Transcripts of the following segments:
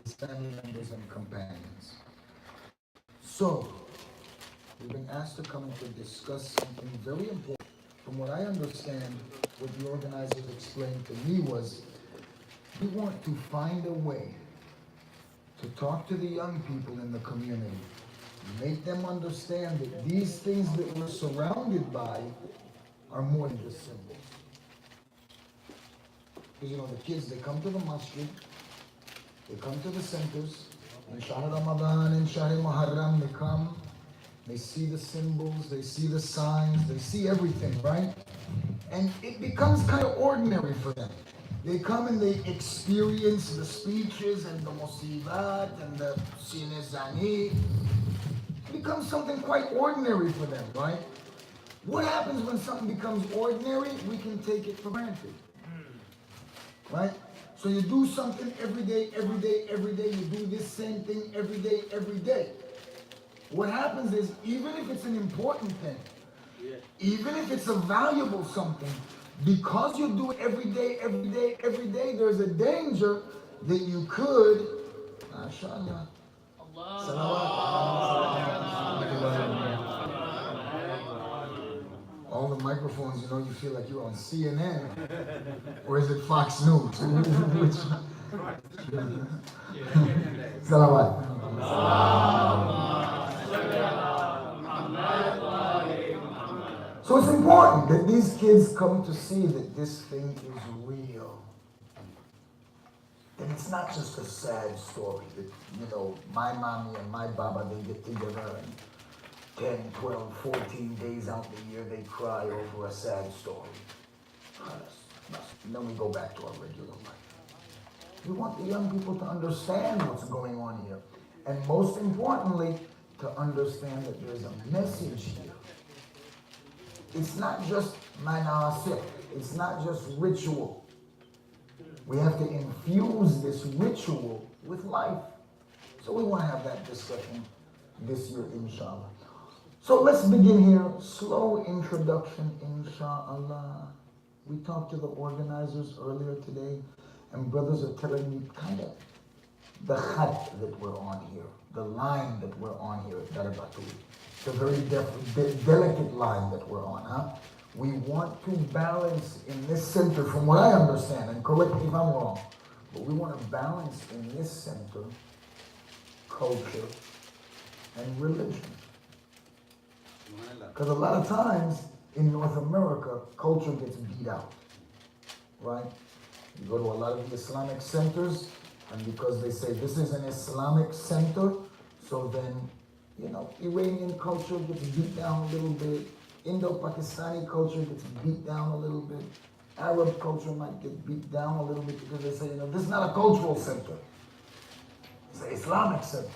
his family members and companions. So, we've been asked to come and to discuss something very important. From what I understand, what the organizers explained to me was, we want to find a way to talk to the young people in the community, make them understand that these things that we're surrounded by are more than just symbols. Because the kids, they come to the masjid, they come to the centers, in Shahr Ramadan, in Shahr Muharram, they come, they see the symbols, they see the signs, they see everything, right? And it becomes kind of ordinary for them. They come and they experience the speeches and the musibat and the sinezani. It becomes something quite ordinary for them, right? What happens when something becomes ordinary? We can take it for granted, right? So you do something every day, every day, every day. You do this same thing every day, every day. What happens is, even if it's an important thing, even if it's a valuable something, because you do it every day, every day, every day, there's a danger that you could, mashallah, all the microphones, you feel like you're on CNN, or is it Fox News? Which? Salawat. So it's important that these kids come to see that this thing is real. That it's not just a sad story that, my mommy and my baba, they get together and 10, 12, 14 days out the year, they cry over a sad story. And then we go back to our regular life. We want the young people to understand what's going on here. And most importantly, to understand that there's a message here. It's not just manasik. It's not just ritual. We have to infuse this ritual with life. So we want to have that discussion this year, inshallah. So let's begin here. Slow introduction, inshallah. We talked to the organizers earlier today, and brothers are telling me kind of the khat that we're on here, the line that we're on here at DareButool. It's a very delicate line that we're on, huh? We want to balance in this center, from what I understand, and correct me if I'm wrong, but we want to balance in this center culture and religion. Because a lot of times in North America, culture gets beat out, right? You go to a lot of the Islamic centers, and because they say this is an Islamic center, so then, Iranian culture gets beat down a little bit, Indo-Pakistani culture gets beat down a little bit, Arab culture might get beat down a little bit because they say, this is not a cultural center, it's an Islamic center.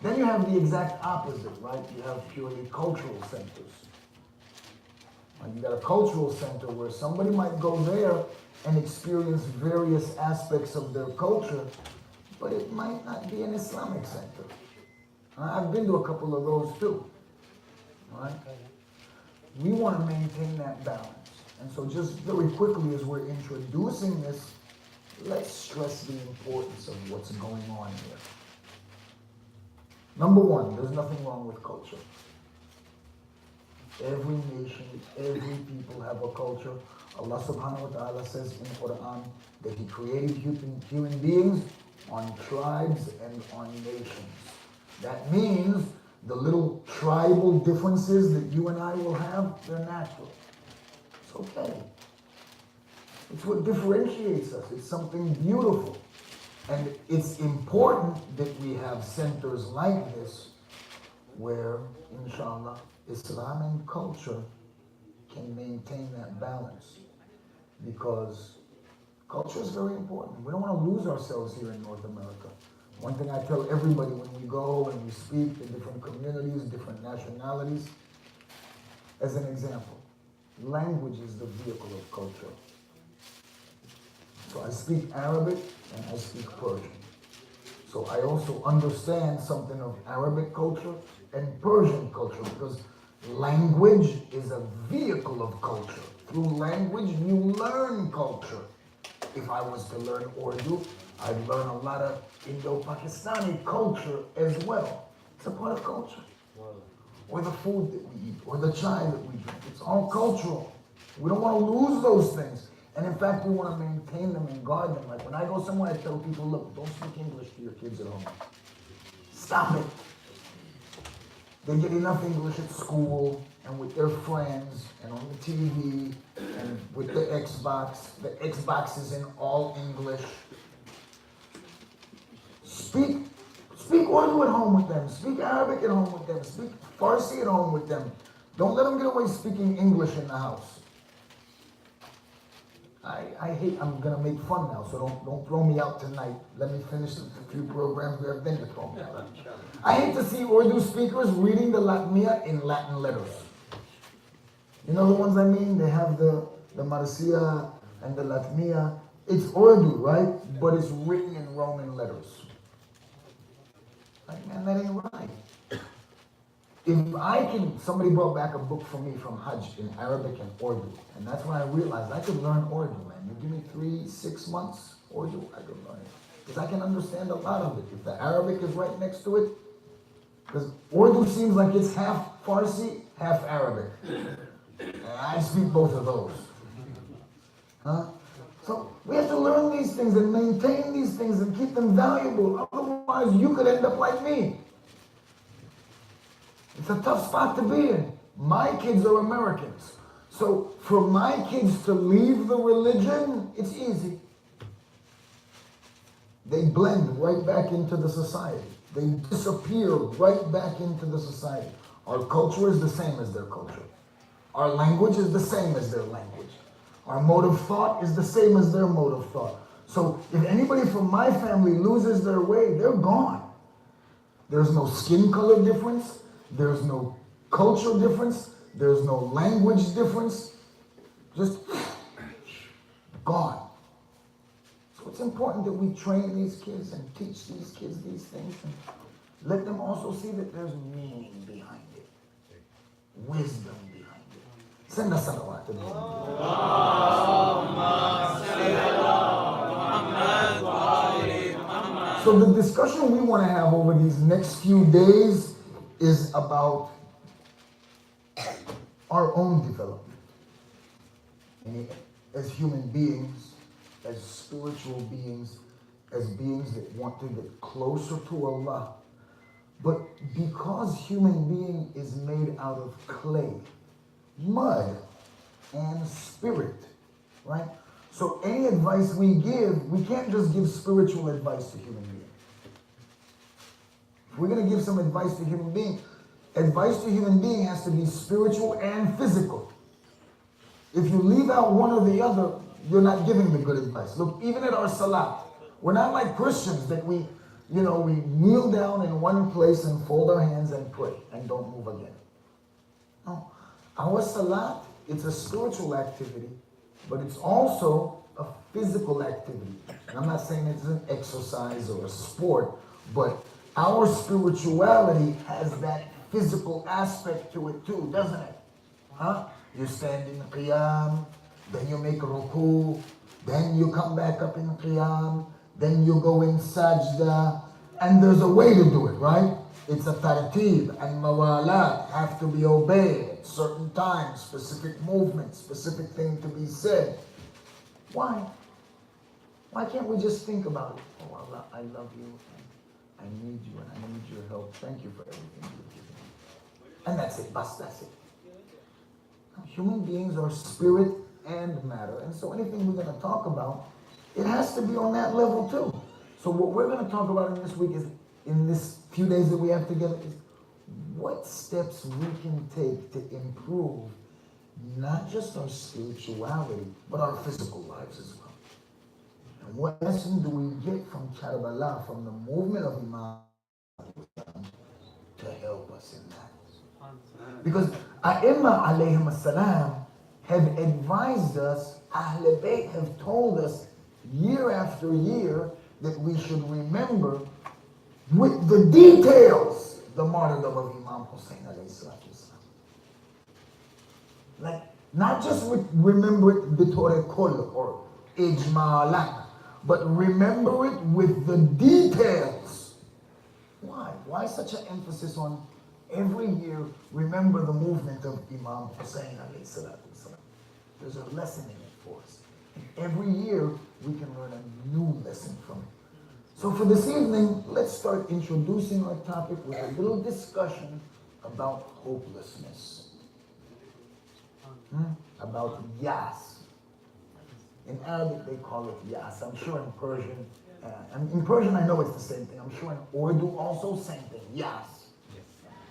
Then you have the exact opposite, right? You have purely cultural centers. And you got a cultural center where somebody might go there and experience various aspects of their culture, but it might not be an Islamic center. I've been to a couple of those too, right? We want to maintain that balance. And so just very quickly as we're introducing this, let's stress the importance of what's going on here. Number one, there's nothing wrong with culture. Every nation, every people have a culture. Allah subhanahu wa ta'ala says in the Quran that He created human beings on tribes and on nations. That means the little tribal differences that you and I will have, they're natural. It's okay. It's what differentiates us. It's something beautiful. And it's important that we have centers like this where, inshallah, Islam and culture can maintain that balance. Because culture is very important. We don't want to lose ourselves here in North America. One thing I tell everybody when we go and we speak to different communities, different nationalities, as an example, language is the vehicle of culture. So I speak Arabic and I speak Persian. So I also understand something of Arabic culture and Persian culture because language is a vehicle of culture. Through language, you learn culture. If I was to learn Urdu, I've learned a lot of Indo-Pakistani culture as well. It's a part of culture. Or the food that we eat, or the chai that we drink. It's all cultural. We don't want to lose those things. And in fact, we want to maintain them and guard them. Like when I go somewhere, I tell people, look, don't speak English to your kids at home. Stop it. They get enough English at school and with their friends and on the TV and with the Xbox. The Xbox is in all English. Speak Urdu at home with them. Speak Arabic at home with them. Speak Farsi at home with them. Don't let them get away speaking English in the house. I hate, I'm going to make fun now, so don't throw me out tonight. Let me finish the few programs we have, then to throw me out. I hate to see Urdu speakers reading the Latmiya in Latin letters. You know the ones I mean? They have the Marsiya and the Latmiya. It's Urdu, right? But it's written in Roman letters. Like, man, that ain't right. If I can, somebody brought back a book for me from Hajj in Arabic and Urdu, and that's when I realized I could learn Urdu, man. You give me 3-6 months Urdu, I could learn it. Because I can understand a lot of it. If the Arabic is right next to it, because Urdu seems like it's half Farsi, half Arabic. And I speak both of those. Huh? So we have to learn these things and maintain these things and keep them valuable. Otherwise, you could end up like me. It's a tough spot to be in. My kids are Americans. So for my kids to leave the religion, it's easy. They blend right back into the society. They disappear right back into the society. Our culture is the same as their culture. Our language is the same as their language. Our mode of thought is the same as their mode of thought. So if anybody from my family loses their way, they're gone. There's no skin color difference. There's no culture difference. There's no language difference. Just gone. So it's important that we train these kids and teach these kids these things and let them also see that there's meaning behind it. Wisdom behind it. Send us salawat to them. So the discussion we want to have over these next few days is about our own development. And as human beings, as spiritual beings, as beings that want to get closer to Allah. But because human being is made out of clay, mud, and spirit, right? So any advice we give, we can't just give spiritual advice to human beings. If we're going to give some advice to human being has to be spiritual and physical. If you leave out one or the other, you're not giving the good advice. Look, even at our salat, we're not like Christians that we kneel down in one place and fold our hands and pray and don't move again. No. Our salat, it's a spiritual activity, but it's also a physical activity. And I'm not saying it's an exercise or a sport, but our spirituality has that physical aspect to it too, doesn't it? Huh? You stand in qiyam, then you make ruku, then you come back up in qiyam, then you go in sajda, and there's a way to do it, right? It's a tartib and mawalat have to be obeyed at certain times, specific movements, specific thing to be said. Why? Why can't we just think about it? Oh Allah, I love you, and I need you, and I need your help. Thank you for everything you've given me. And that's it, that's it. Human beings are spirit and matter. And so anything we're going to talk about, it has to be on that level too. So what we're going to talk about in this week is, in this few days that we have together, is what steps we can take to improve not just our spirituality, but our physical lives as well. And what lesson do we get from Karbala, from the movement of Imam, to help us in that? Because A'imma alayhim as-salam have advised us, Ahl Bayt have told us year after year that we should remember with the details the martyrdom of Imam Hussein alayhi salatu wasalam. Like, not just remember it b'toreh kull or ijmalan, but remember it with the details. Why? Why such an emphasis on every year remember the movement of Imam Hussein alayhi salatu wasalam? There's a lesson in it for us. And every year we can learn a new lesson from it. So for this evening, let's start introducing our topic with a little discussion about hopelessness. About yas. In Arabic they call it yas. I'm sure in Persian, I know it's the same thing. I'm sure in Urdu also same thing, yas.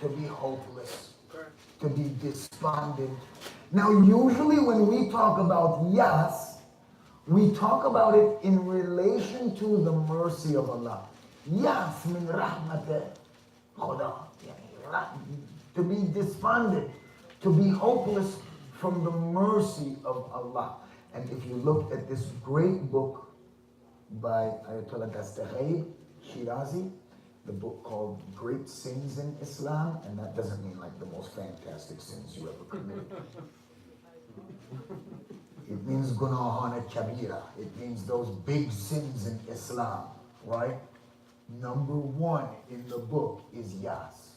To be hopeless, to be despondent. Now usually when we talk about yas, we talk about it in relation to the mercy of Allah. Yas min rahmateh khuda. To be despondent, to be hopeless from the mercy of Allah. And if you look at this great book by Ayatollah Dastaghaib Shirazi, the book called Great Sins in Islam, and that doesn't mean like the most fantastic sins you ever committed. It means gunahan kabira. It means those big sins in Islam, right? Number one in the book is yas.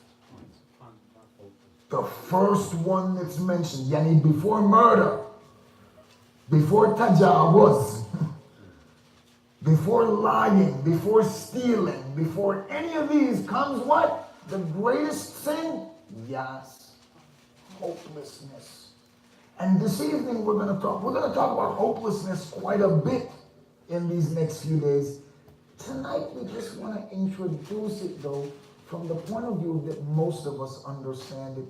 The first one that's mentioned, yani before murder, before tajawuz, before lying, before stealing, before any of these comes what? The greatest sin? Yas. Hopelessness. And this evening we're going to talk about hopelessness quite a bit in these next few days. Tonight we just want to introduce it though from the point of view that most of us understand it.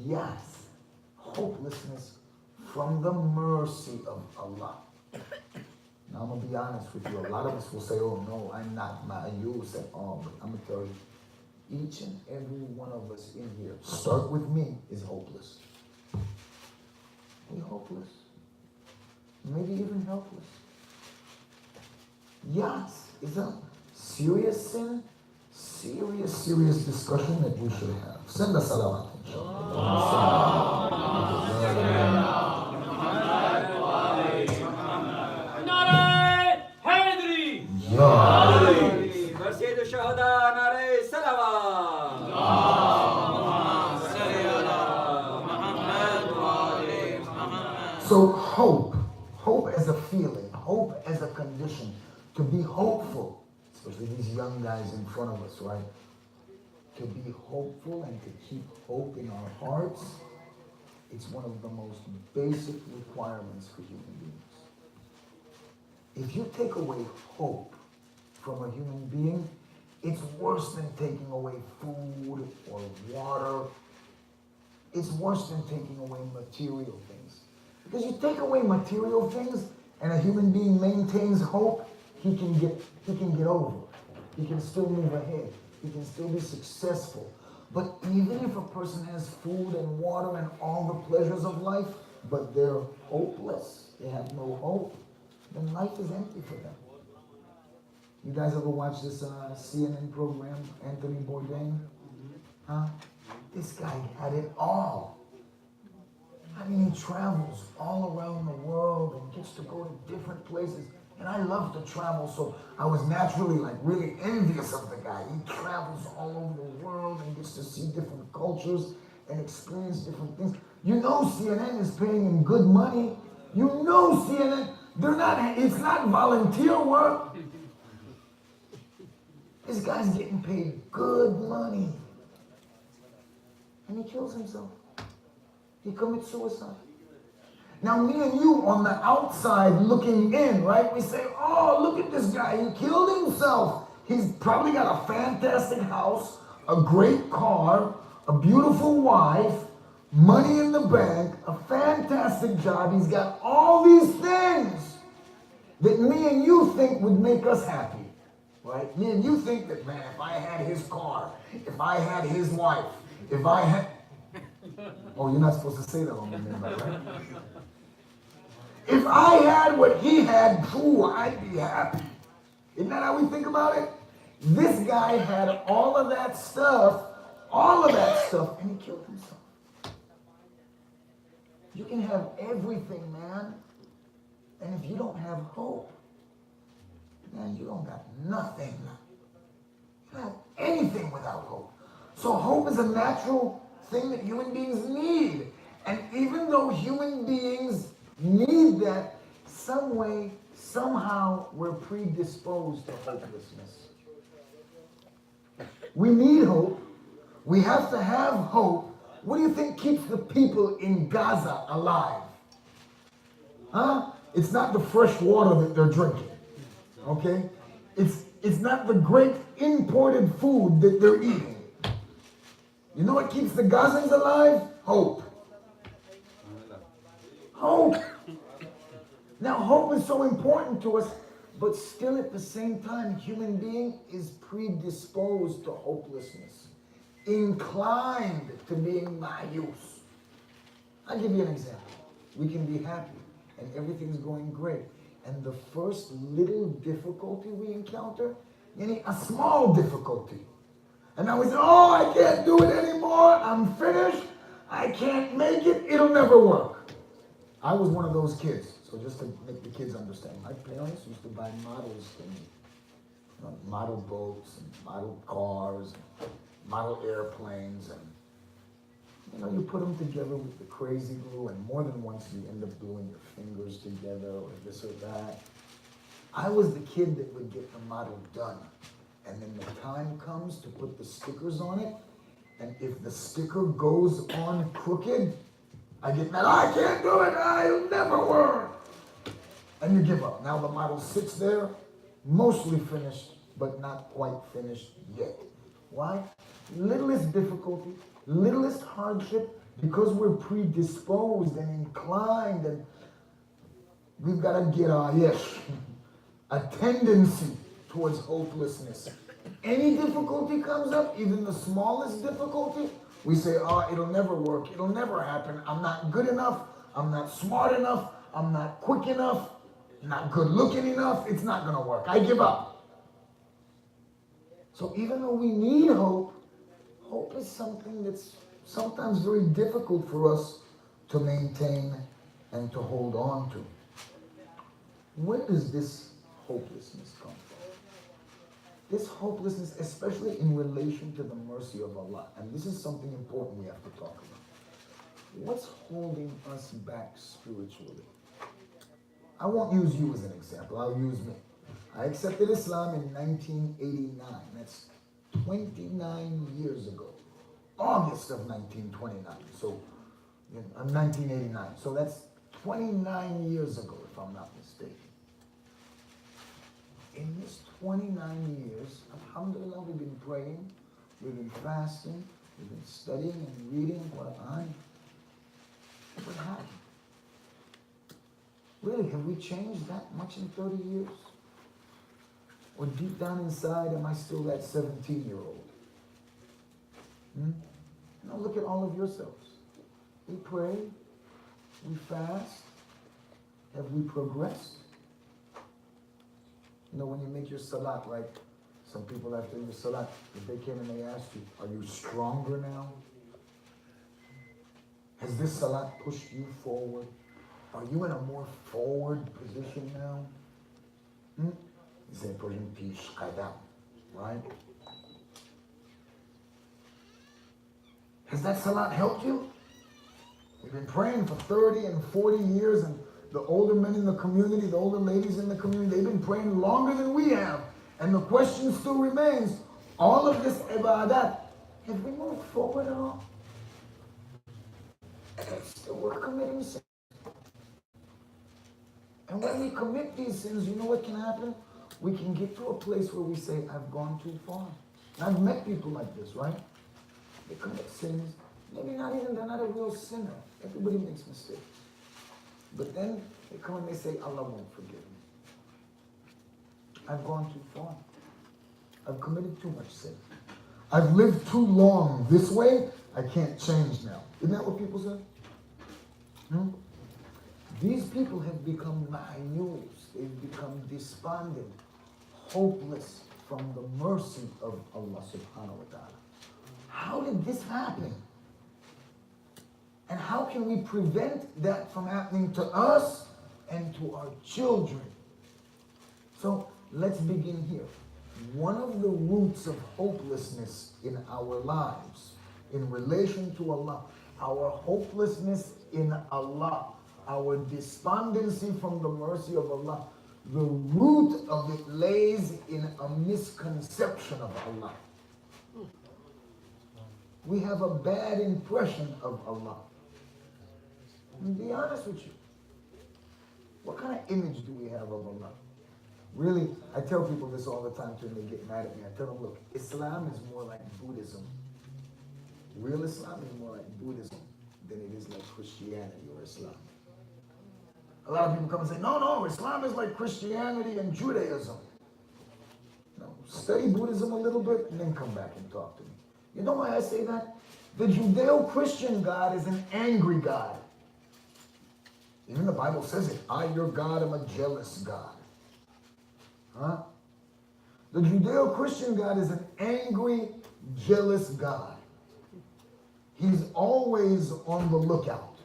Yes, hopelessness from the mercy of Allah. Now I'm going to be honest with you. A lot of us will say, oh no, I'm not ma'ayus at all. But I'm going to tell you, each and every one of us in here, start with me, is hopeless. We're hopeless. Maybe even helpless. Yes, it's a serious sin, serious discussion that we should have. Send us salawat. So hope as a feeling, hope as a condition, to be hopeful, especially these young guys in front of us, right? To be hopeful and to keep hope in our hearts, it's one of the most basic requirements for human beings. If you take away hope from a human being, it's worse than taking away food or water. It's worse than taking away material things. Because you take away material things and a human being maintains hope, he can get over it. He can still move ahead. He can still be successful. But even if a person has food and water and all the pleasures of life, but they're hopeless, they have no hope, then life is empty for them. You guys ever watch this CNN program, Anthony Bourdain? Huh? This guy had it all. I mean, he travels all around the world and gets to go to different places. And I love to travel, so I was naturally like really envious of the guy. He travels all over the world and gets to see different cultures and experience different things. You know CNN is paying him good money. You know CNN, it's not volunteer work. This guy's getting paid good money. And he kills himself. He commits suicide. Now me and you on the outside looking in, right? We say, oh, look at this guy. He killed himself. He's probably got a fantastic house, a great car, a beautiful wife, money in the bank, a fantastic job. He's got all these things that me and you think would make us happy, right? Me and you think that, man, if I had his car, if I had his wife, if I had... Oh, you're not supposed to say that on the minute, right? If I had what he had, ooh, I'd be happy. Isn't that how we think about it? This guy had all of that stuff, and he killed himself. You can have everything, man, and if you don't have hope, man, you don't got nothing. You don't have anything without hope. So hope is a natural thing that human beings need. And even though human beings need that, some way, somehow, we're predisposed to hopelessness. We need hope. We have to have hope. What do you think keeps the people in Gaza alive? Huh? It's not the fresh water that they're drinking. Okay? It's not the great imported food that they're eating. You know what keeps the Gazans alive? Hope. Hope. Now, hope is so important to us, but still at the same time, human being is predisposed to hopelessness, inclined to being mayus. I'll give you an example. We can be happy and everything's going great. And the first little difficulty we encounter, a small difficulty. And now we say, oh, I can't do it anymore. I'm finished. I can't make it. It'll never work. I was one of those kids. So just to make the kids understand, my parents used to buy models for me. Model boats and model cars, and model airplanes, and you put them together with the crazy glue, and more than once you end up gluing your fingers together or this or that. I was the kid that would get the model done, and then the time comes to put the stickers on it, and if the sticker goes on crooked, I get mad. I can't do it. It'll never work. And you give up. Now the model sits there, mostly finished, but not quite finished yet. Why? Littlest difficulty, littlest hardship, because we're predisposed and inclined, and we've got to get a tendency towards hopelessness. Any difficulty comes up, even the smallest difficulty, we say, it'll never work, it'll never happen, I'm not good enough, I'm not smart enough, I'm not quick enough, not good looking enough, it's not going to work, I give up. So even though we need hope, hope is something that's sometimes very difficult for us to maintain and to hold on to. Where does this hopelessness come from? This hopelessness, especially in relation to the mercy of Allah, and this is something important we have to talk about. What's holding us back spiritually? I won't use you as an example, I'll use me. I accepted Islam in 1989. That's 29 years ago. August of 1929. So, 1989. So that's 29 years ago, if I'm not mistaken. In this 29 years, alhamdulillah, we've been praying, we've been fasting, we've been studying and reading Quran. What happened? Really, have we changed that much in 30 years? Or deep down inside, am I still that 17-year-old? Now look at all of yourselves. We pray, we fast. Have we progressed? When you make your salat, right? Some people after your salat, if they came and they asked you, are you stronger now? Has this salat pushed you forward? Are you in a more forward position now? You say, right? Has that salat helped you? We've been praying for 30 and 40 years, and the older men in the community, the older ladies in the community, they've been praying longer than we have. And the question still remains, all of this ibadat, have we moved forward at all? Still we're committing sins. And when we commit these sins, you know what can happen? We can get to a place where we say, I've gone too far. And I've met people like this, right? They commit sins. Maybe they're not a real sinner. Everybody makes mistakes. But then they come and they say, Allah won't forgive me. I've gone too far. I've committed too much sin. I've lived too long this way. I can't change now. Isn't that what people say? These people have become ma'yus. They've become despondent, hopeless from the mercy of Allah subhanahu wa ta'ala. How did this happen? And how can we prevent that from happening to us and to our children? So let's begin here. One of the roots of hopelessness in our lives, in relation to Allah, our hopelessness in Allah, our despondency from the mercy of Allah, the root of it lays in a misconception of Allah. We have a bad impression of Allah. And to be honest with you, what kind of image do we have of Allah? Really, I tell people this all the time too, and they get mad at me. I tell them, look, Islam is more like Buddhism. Real Islam is more like Buddhism than it is like Christianity or Islam. A lot of people come and say, no, Islam is like Christianity and Judaism. No, study Buddhism a little bit and then come back and talk to me. You know why I say that? The Judeo-Christian God is an angry God. Even the Bible says it. I, your God, am a jealous God. Huh? The Judeo-Christian God is an angry, jealous God. He's always on the lookout.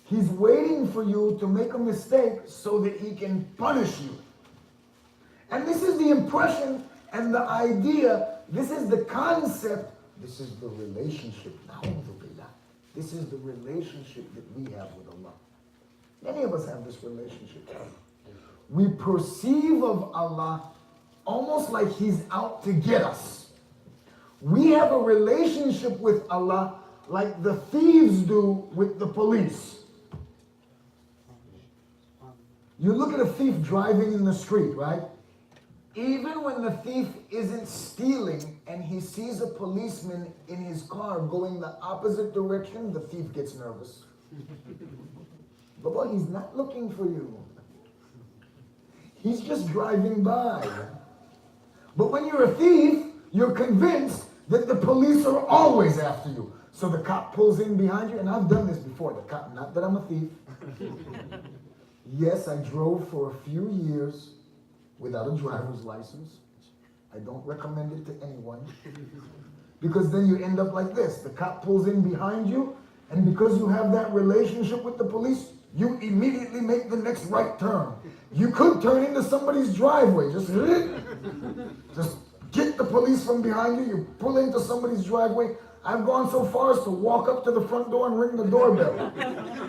He's waiting for you to make a mistake so that he can punish you. And this is the impression and the idea, this is the concept, this is the relationship. This is the relationship that we have with Allah. Many of us have this relationship. We perceive of Allah almost like he's out to get us. We have a relationship with Allah like the thieves do with the police. You look at a thief driving in the street, right? Even when the thief isn't stealing and he sees a policeman in his car going the opposite direction, the thief gets nervous. But boy, he's not looking for you. He's just driving by. But when you're a thief, you're convinced that the police are always after you. So the cop pulls in behind you, and I've done this before. The cop, not that I'm a thief. Yes, I drove for a few years without a driver's license. I don't recommend it to anyone. Because then you end up like this. The cop pulls in behind you, and because you have that relationship with the police, you immediately make the next right turn. You could turn into somebody's driveway. Just get the police from behind you. You pull into somebody's driveway. I've gone so far as to walk up to the front door and ring the doorbell.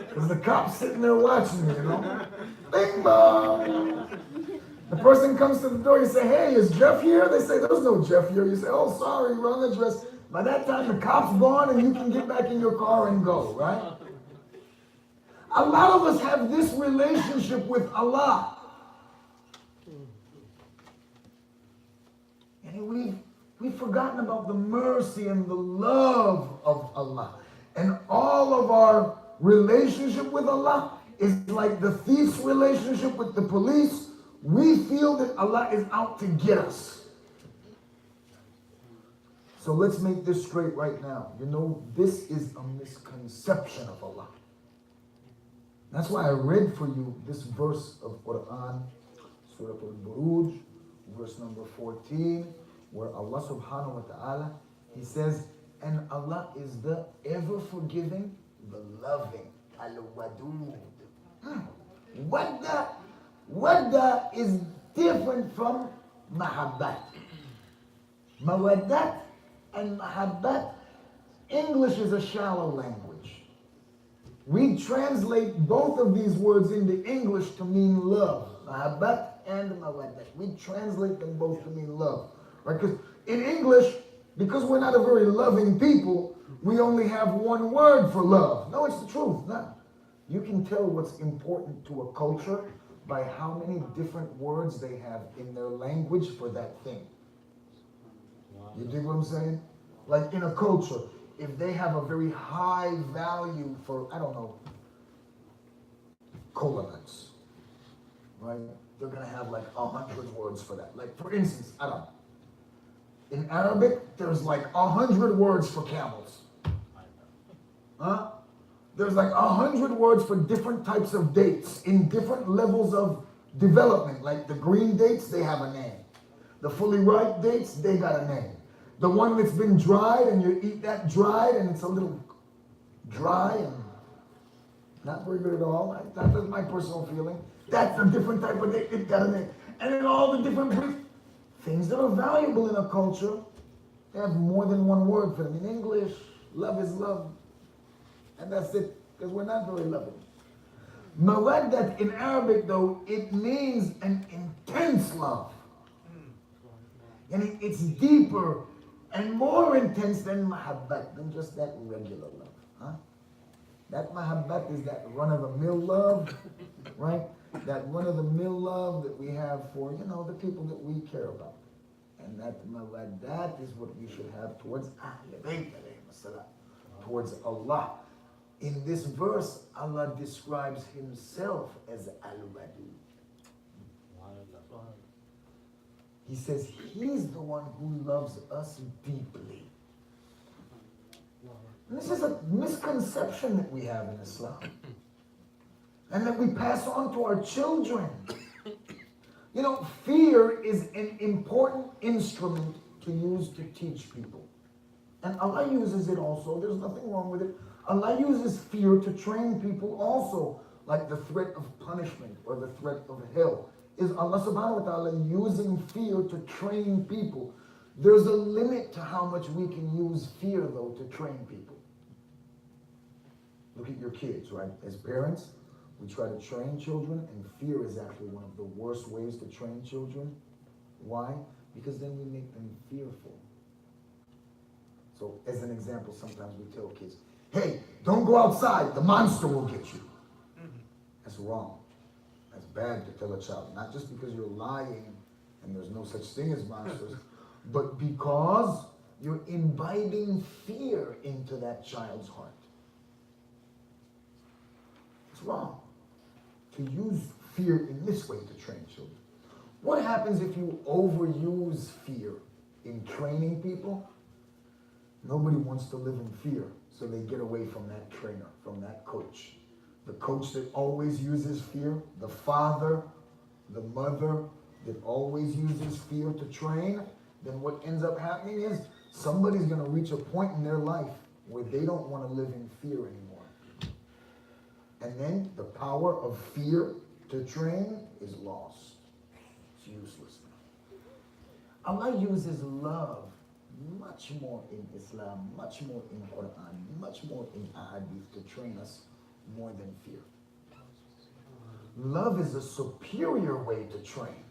Because the cop's sitting there watching me, you know. Bing bong. The person comes to the door, you say, hey, is Jeff here? They say, there's no Jeff here. You say, oh, sorry, wrong address. By that time, the cop's gone and you can get back in your car and go, right? A lot of us have this relationship with Allah. And we've forgotten about the mercy and the love of Allah. And all of our relationship with Allah is like the thief's relationship with the police. We feel that Allah is out to get us. So let's make this straight right now. You know, this is a misconception of Allah. That's why I read for you this verse of Quran, Surah Al-Buruj, verse number 14, where Allah subhanahu wa ta'ala, he says, and Allah is the ever forgiving, the loving, Al-Wadud. Wadda is different from mahabbat. Mawaddat and mahabbat, English is a shallow language. We translate both of these words into English to mean love. Mahabbat and mawaddat. We translate them both to mean love. Right? Because in English, because we're not a very loving people, we only have one word for love. No, it's the truth. No. You can tell what's important to a culture by how many different words they have in their language for that thing. You dig what I'm saying? Like in a culture, if they have a very high value for, I don't know, cola nuts, right? They're gonna have like 100 words for that. Like for instance, I don't know. In Arabic, there's like 100 words for camels. Huh? There's like 100 words for different types of dates in different levels of development. Like the green dates, they have a name. The fully ripe dates, they got a name. The one that's been dried and you eat that dried and it's a little dry and Not very good at all. That's my personal feeling. That's a different type of thing. It got a name. And then all the different things that are valuable in a culture, they have more than one word for them. In English, love is love. And that's it, because we're not very loving. Mawaddat in Arabic, though, it means an intense love. And it's deeper and more intense than mahabbat, than just that regular love. Huh? That mahabbat is that run-of-the-mill love, right? That run-of-the-mill love that we have for, the people that we care about. And that mawaddat is what we should have towards Ahlul Bayt, towards Allah. In this verse, Allah describes Himself as Al-Wadud. He says He's the one who loves us deeply. And this is a misconception that we have in Islam. And that we pass on to our children. Fear is an important instrument to use to teach people. And Allah uses it also. There's nothing wrong with it. Allah uses fear to train people also, like the threat of punishment or the threat of hell. Is Allah subhanahu wa ta'ala using fear to train people? There's a limit to how much we can use fear, though, to train people. Look at your kids, right? As parents, we try to train children, and fear is actually one of the worst ways to train children. Why? Because then we make them fearful. So, as an example, sometimes we tell kids, hey, don't go outside, the monster will get you. That's wrong. That's bad to tell a child, not just because you're lying and there's no such thing as monsters, but because you're imbibing fear into that child's heart. It's wrong to use fear in this way to train children. What happens if you overuse fear in training people? Nobody wants to live in fear, so they get away from that trainer, from that coach. The coach that always uses fear, the father, the mother that always uses fear to train, then what ends up happening is somebody's going to reach a point in their life where they don't want to live in fear anymore. And then the power of fear to train is lost. It's useless. Allah uses love much more in Islam, much more in Quran, much more in Ahadith to train us more than fear. Love is a superior way to train.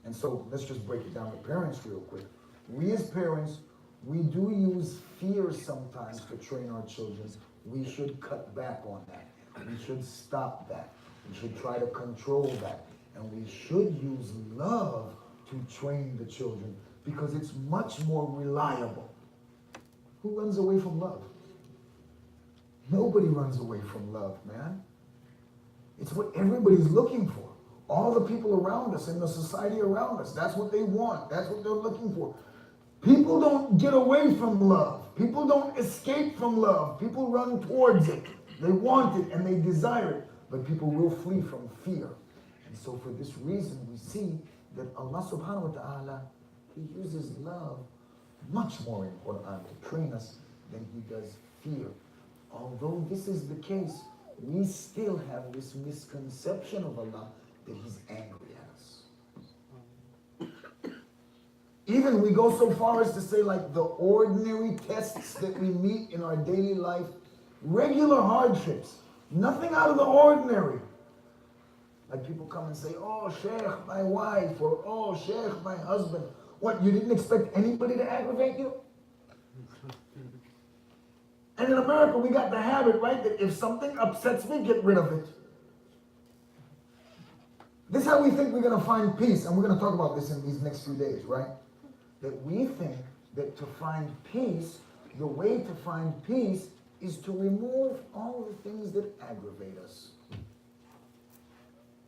And so let's just break it down to parents real quick. We as parents, we do use fear sometimes to train our children. We should cut back on that. We should stop that. We should try to control that. And we should use love to train the children because it's much more reliable. Who runs away from love? Nobody runs away from love, man. It's what everybody's looking for. All the people around us and the society around us, that's what they want. That's what they're looking for. People don't get away from love. People don't escape from love. People run towards it. They want it and they desire it. But people will flee from fear. And so for this reason, we see that Allah subhanahu wa ta'ala, He uses love much more in Quran to train us than He does fear. Although this is the case, we still have this misconception of Allah that He's angry at us. Even we go so far as to say, like, the ordinary tests that we meet in our daily life, regular hardships, nothing out of the ordinary. Like people come and say, oh, Shaykh, my wife, or oh, Shaykh, my husband. What, you didn't expect anybody to aggravate you? And in America, we got the habit, right, that if something upsets me, get rid of it. This is how we think we're going to find peace, and we're going to talk about this in these next few days, right? That we think that to find peace, the way to find peace is to remove all the things that aggravate us.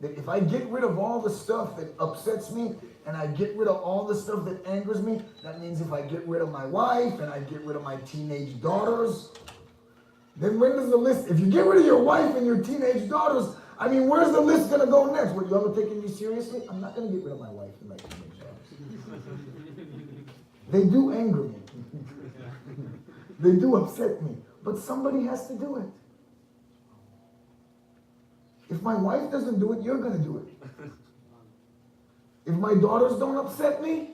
That if I get rid of all the stuff that upsets me, and I get rid of all the stuff that angers me, that means if I get rid of my wife, and I get rid of my teenage daughters, then when does the list, if you get rid of your wife and your teenage daughters, I mean, where's the list going to go next? What, y'all are taking me seriously? I'm not going to get rid of my wife and my teenage daughters. They do anger me. They do upset me. But somebody has to do it. If my wife doesn't do it, you're going to do it. If my daughters don't upset me,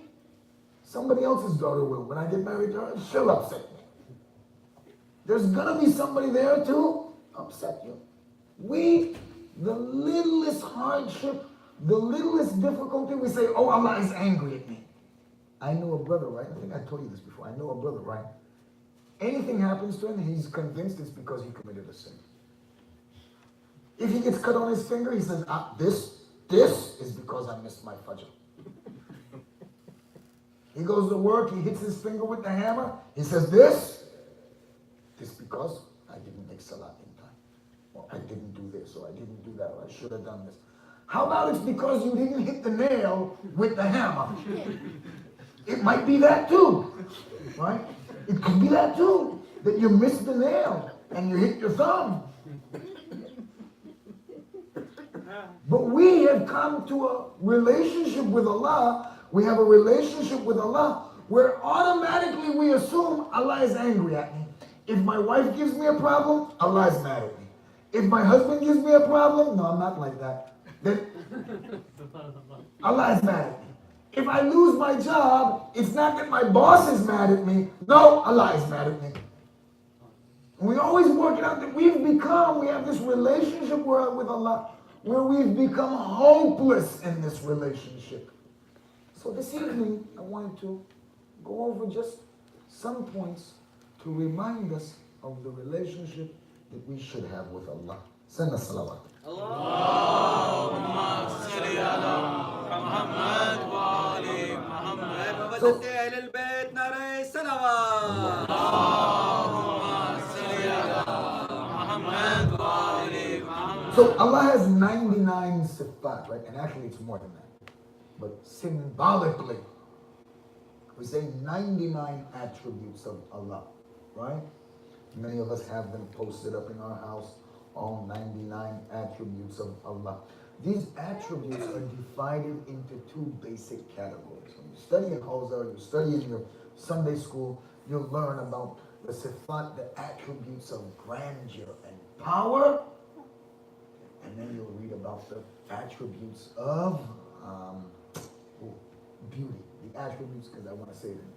somebody else's daughter will. When I get married to her, she'll upset me. There's going to be somebody there to upset you. The littlest hardship, the littlest difficulty, we say, oh, Allah is angry at me. I know a brother, right? I think I told you this before. I know a brother, right? Anything happens to him, he's convinced it's because he committed a sin. If he gets cut on his finger, he says, this is because I missed my fajr. He goes to work, he hits his finger with the hammer, he says, this because I didn't make salat in time. Or I didn't do this, or I didn't do that, or I should have done this. How about it's because you didn't hit the nail with the hammer? It might be that too, right? It could be that too, that you missed the nail and you hit your thumb. But we have come to a relationship with Allah. We have a relationship with Allah where automatically we assume Allah is angry at me. If my wife gives me a problem, Allah is mad at me. If my husband gives me a problem, no, I'm not like that. Then Allah is mad at me. If I lose my job, it's not that my boss is mad at me. No, Allah is mad at me. And we always work it out that we have this relationship with Allah where we've become hopeless in this relationship. So this evening, I wanted to go over just some points to remind us of the relationship that we should have with Allah. Send us salawat. Allahumma salli ala Muhammad wa ali Muhammad wa barik ahlil bayt naray salawat. Allahumma salli ala Muhammad wa ali Muhammad. So Allah has 99 sifat, right? And actually it's more than that. But symbolically, we say 99 attributes of Allah, right? Many of us have them posted up in our house, all 99 attributes of Allah. These attributes are divided into two basic categories. When you study in Hawza, you study in your Sunday school, you'll learn about the sifat, the attributes of grandeur and power, and then you'll read about the attributes of beauty. The attributes, because I want to say it in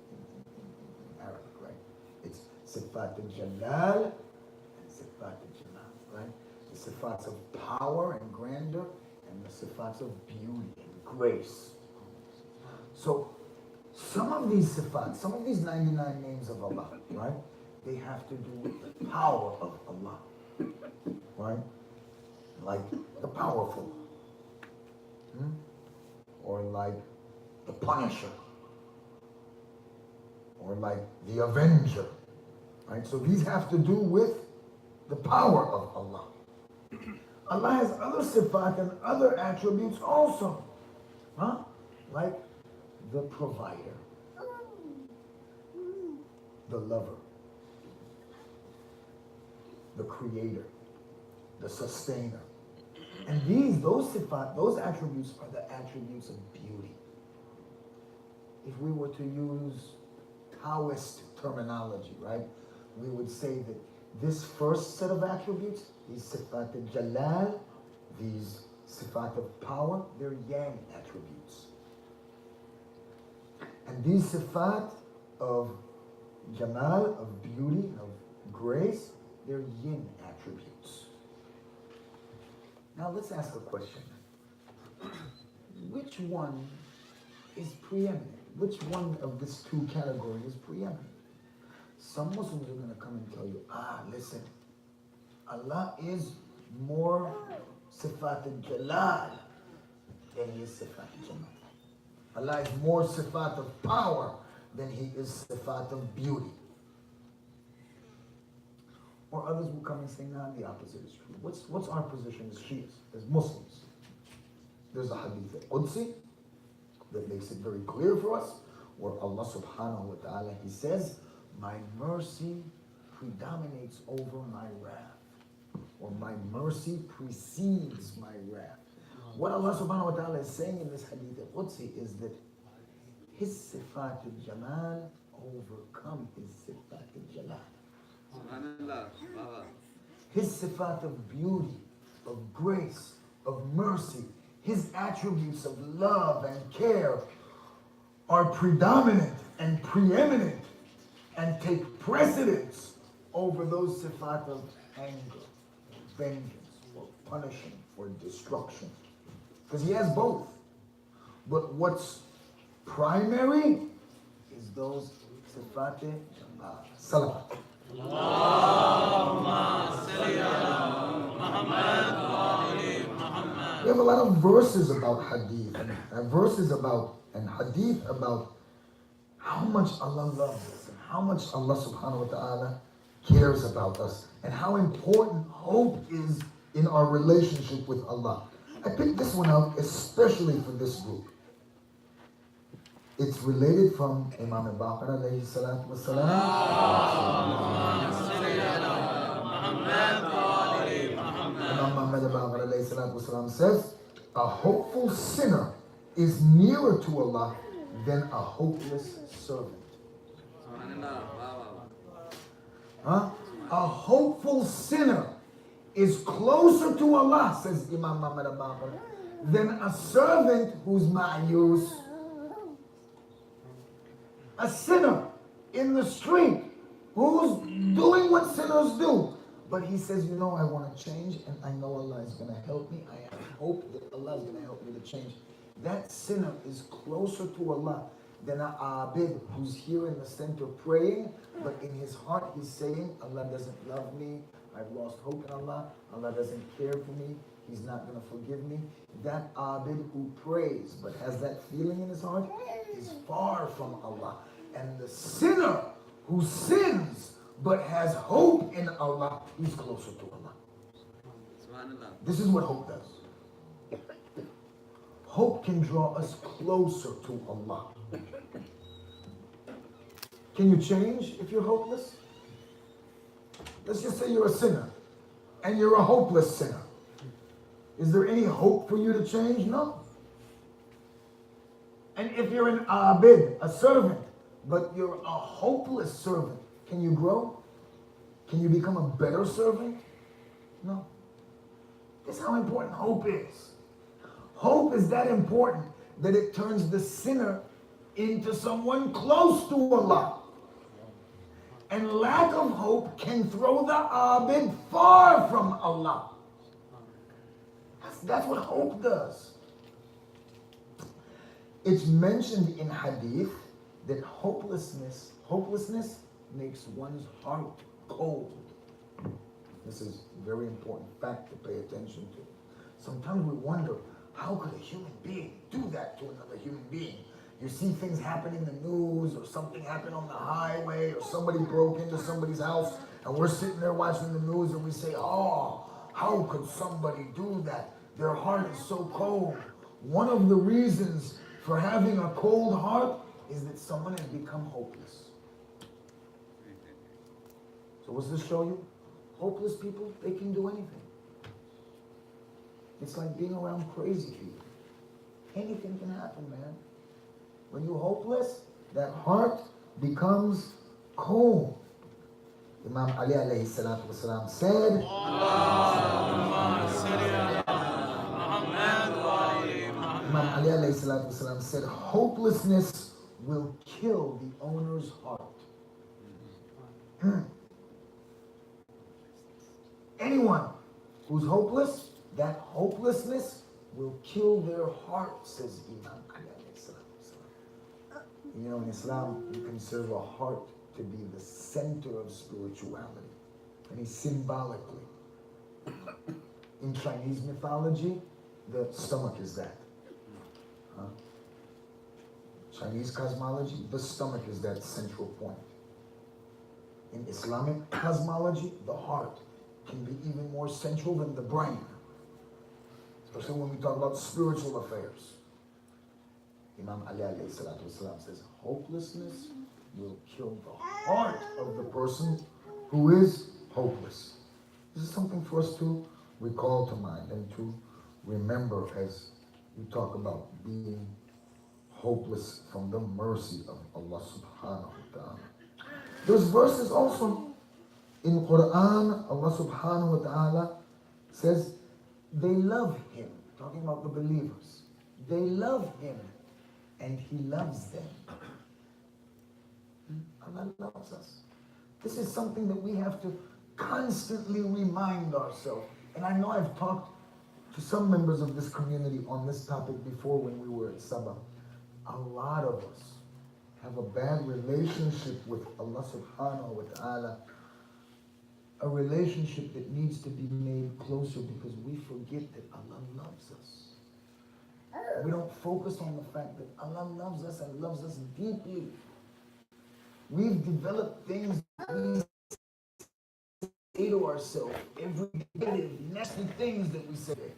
Arabic, right? It's sifat al-jalal and sifat al-jamal, right? The sifats of power and grandeur and the sifats of beauty and grace. So some of these sifats, some of these 99 names of Allah, right? They have to do with the power of Allah, right? Like the powerful, or like the punisher, or like the avenger, right? So these have to do with the power of Allah. Allah has other sifat and other attributes also, like the provider, the lover, the creator, the sustainer. And those sifat, those attributes are the attributes of beauty. If we were to use Taoist terminology, right, we would say that this first set of attributes, these sifat al-jalal, these sifat of power, they're yang attributes. And these sifat of jamal, of beauty, of grace, they're yin attributes. Now let's ask a question. Which one is preeminent? Which one of these two categories is preeminent? Some Muslims are going to come and tell you, listen, Allah is more sifat al-jalal than he is sifat al-jamal. Allah is more sifat of power than he is sifat of beauty. Or others will come and say, the opposite is true. What's our position as Shias, as Muslims? There's a hadith al-Qudsi that makes it very clear for us, where Allah subhanahu wa ta'ala, he says, my mercy predominates over my wrath, or my mercy precedes my wrath. What Allah subhanahu wa ta'ala is saying in this hadith al-Qudsi is that his sifat al-jamal overcome his sifat al-jalal. His sifat of beauty of grace, of mercy, His attributes of love and care are predominant and preeminent and take precedence over those sifat of anger, vengeance, or punishing, or destruction. Because He has both. But what's primary is those sifat salawat. We have a lot of verses about hadith and verses about and hadith about how much Allah loves us and how much Allah subhanahu wa ta'ala cares about us and how important hope is in our relationship with Allah. I picked this one out especially for this group. It's related from Imam Baqir alayhi salatu wasalam. Imam Muhammad Baqir alayhi salatu wasalam says, a hopeful sinner is nearer to Allah than a hopeless servant. Huh? A hopeful sinner is closer to Allah, says Imam Muhammad Baqir, than a servant who's ma'yus. A sinner in the street who's doing what sinners do. But he says, you know, I want to change and I know Allah is going to help me. I hope that Allah is going to help me to change. That sinner is closer to Allah than an abid who's here in the center praying, but in his heart he's saying, Allah doesn't love me. I've lost hope in Allah. Allah doesn't care for me. He's not going to forgive me. That abid who prays but has that feeling in his heart is far from Allah. And the sinner who sins but has hope in Allah, he's closer to Allah. This is what hope does. Hope can draw us closer to Allah. Can you change if you're hopeless? Let's just say you're a sinner and you're a hopeless sinner. Is there any hope for you to change? No. And if you're an abid, a servant, but you're a hopeless servant, can you grow? Can you become a better servant? No. That's how important hope is. Hope is that important that it turns the sinner into someone close to Allah. And lack of hope can throw the abid far from Allah. That's what hope does. It's mentioned in hadith that hopelessness makes one's heart cold. This is a very important fact to pay attention to. Sometimes we wonder, how could a human being do that to another human being? You see things happen in the news, or something happened on the highway, or somebody broke into somebody's house, and we're sitting there watching the news and we say, oh, how could somebody do that? Their heart is so cold. One of the reasons for having a cold heart is that someone has become hopeless. So what's this show you? Hopeless people, they can do anything. It's like being around crazy people. Anything can happen, man. When you're hopeless, that heart becomes cold. Imam Ali alayhi salatu wasalam said, Imam Ali alayhi salatu wasalam said, hopelessness will kill the owner's heart. Anyone who's hopeless, that hopelessness will kill their heart, says Imam Ali alayhi salatu wasalam. You know, in Islam, you consider a heart to be the center of spirituality. I mean, symbolically. In Chinese mythology, the stomach is that. Chinese cosmology, the stomach is that central point. In Islamic cosmology, the heart can be even more central than the brain. Especially when we talk about spiritual affairs. Imam Ali alayhi salatu wasalam says, hopelessness will kill the heart of the person who is hopeless. This is something for us to recall to mind and to remember as we talk about being hopeless from the mercy of Allah subhanahu wa ta'ala. There's verses also in Quran. Allah subhanahu wa ta'ala says, They love Him. Talking about the believers. They love Him and He loves them. Allah loves us. This is something that we have to constantly remind ourselves. And I know I've talked to some members of this community on this topic before when we were at Sabah. A lot of us have a bad relationship with Allah subhanahu wa ta'ala. A relationship that needs to be made closer because we forget that Allah loves us. We don't focus on the fact that Allah loves us and loves us deeply. We've developed things that we say to ourselves every day, nasty things that we say.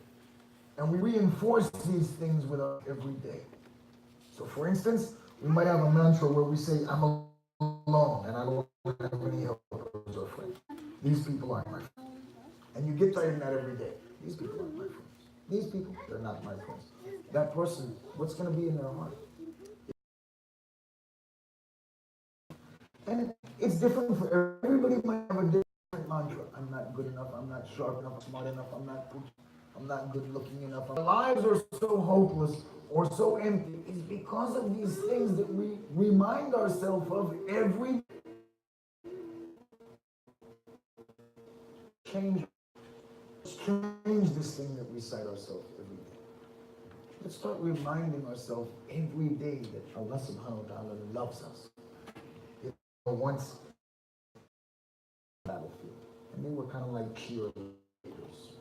And we reinforce these things with us every day. So for instance, we might have a mantra where we say, I'm alone and I don't have any helpers or friends. These people aren't my friends. And you get tired of that every day. These people aren't my friends. These people, they're not my friends. That person, what's going to be in their heart? And it's different for everybody. Might have a different mantra. I'm not good enough. I'm not sharp enough. I'm smart enough. I'm not good looking enough. Our lives are so hopeless or so empty. It's because of these things that we remind ourselves of every day. Change this thing that we cite ourselves every day. Let's start reminding ourselves every day that Allah subhanahu wa ta'ala loves us. Once battlefield, and they were kind of like cheerleaders,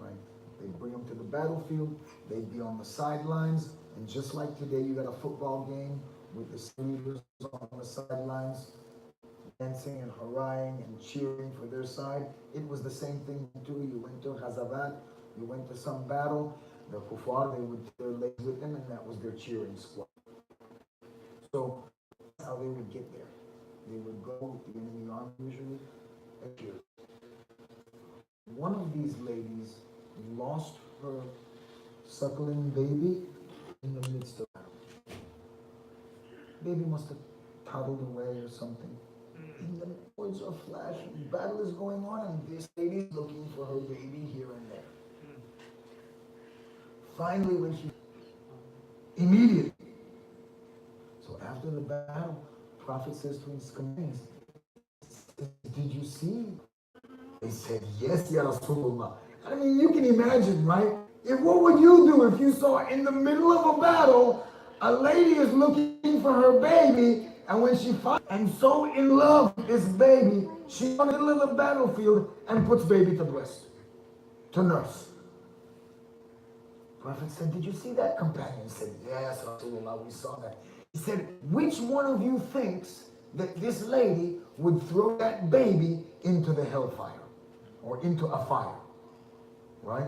right? They'd bring them to the battlefield, they'd be on the sidelines, and just like today, you got a football game with the cheerleaders on the sidelines, dancing and hurrahing and cheering for their side. It was the same thing too. You went to Ghazavat, you went to some battle, the kuffar, they would take their legs with them, and that was their cheering squad. So that's how they would get there. They would go with the enemy army usually and cheer. One of these ladies lost her suckling baby in the midst of battle. Baby must have toddled away or something. And the words are flashing. Battle is going on, and this lady is looking for her baby here and there. Finally, when she immediately. So after the battle, the Prophet says to his companions, did you see? They said, yes, Ya Rasulullah. I mean, you can imagine, right? What would you do if you saw in the middle of a battle, a lady is looking for her baby, and when she finds and so in love with this baby, she's in the middle of the battlefield and puts baby to breast, to nurse. Prophet said, did you see that? Companion said, yes, Rasulullah, we saw that. He said, which one of you thinks that this lady would throw that baby into the hellfire or into a fire? Right?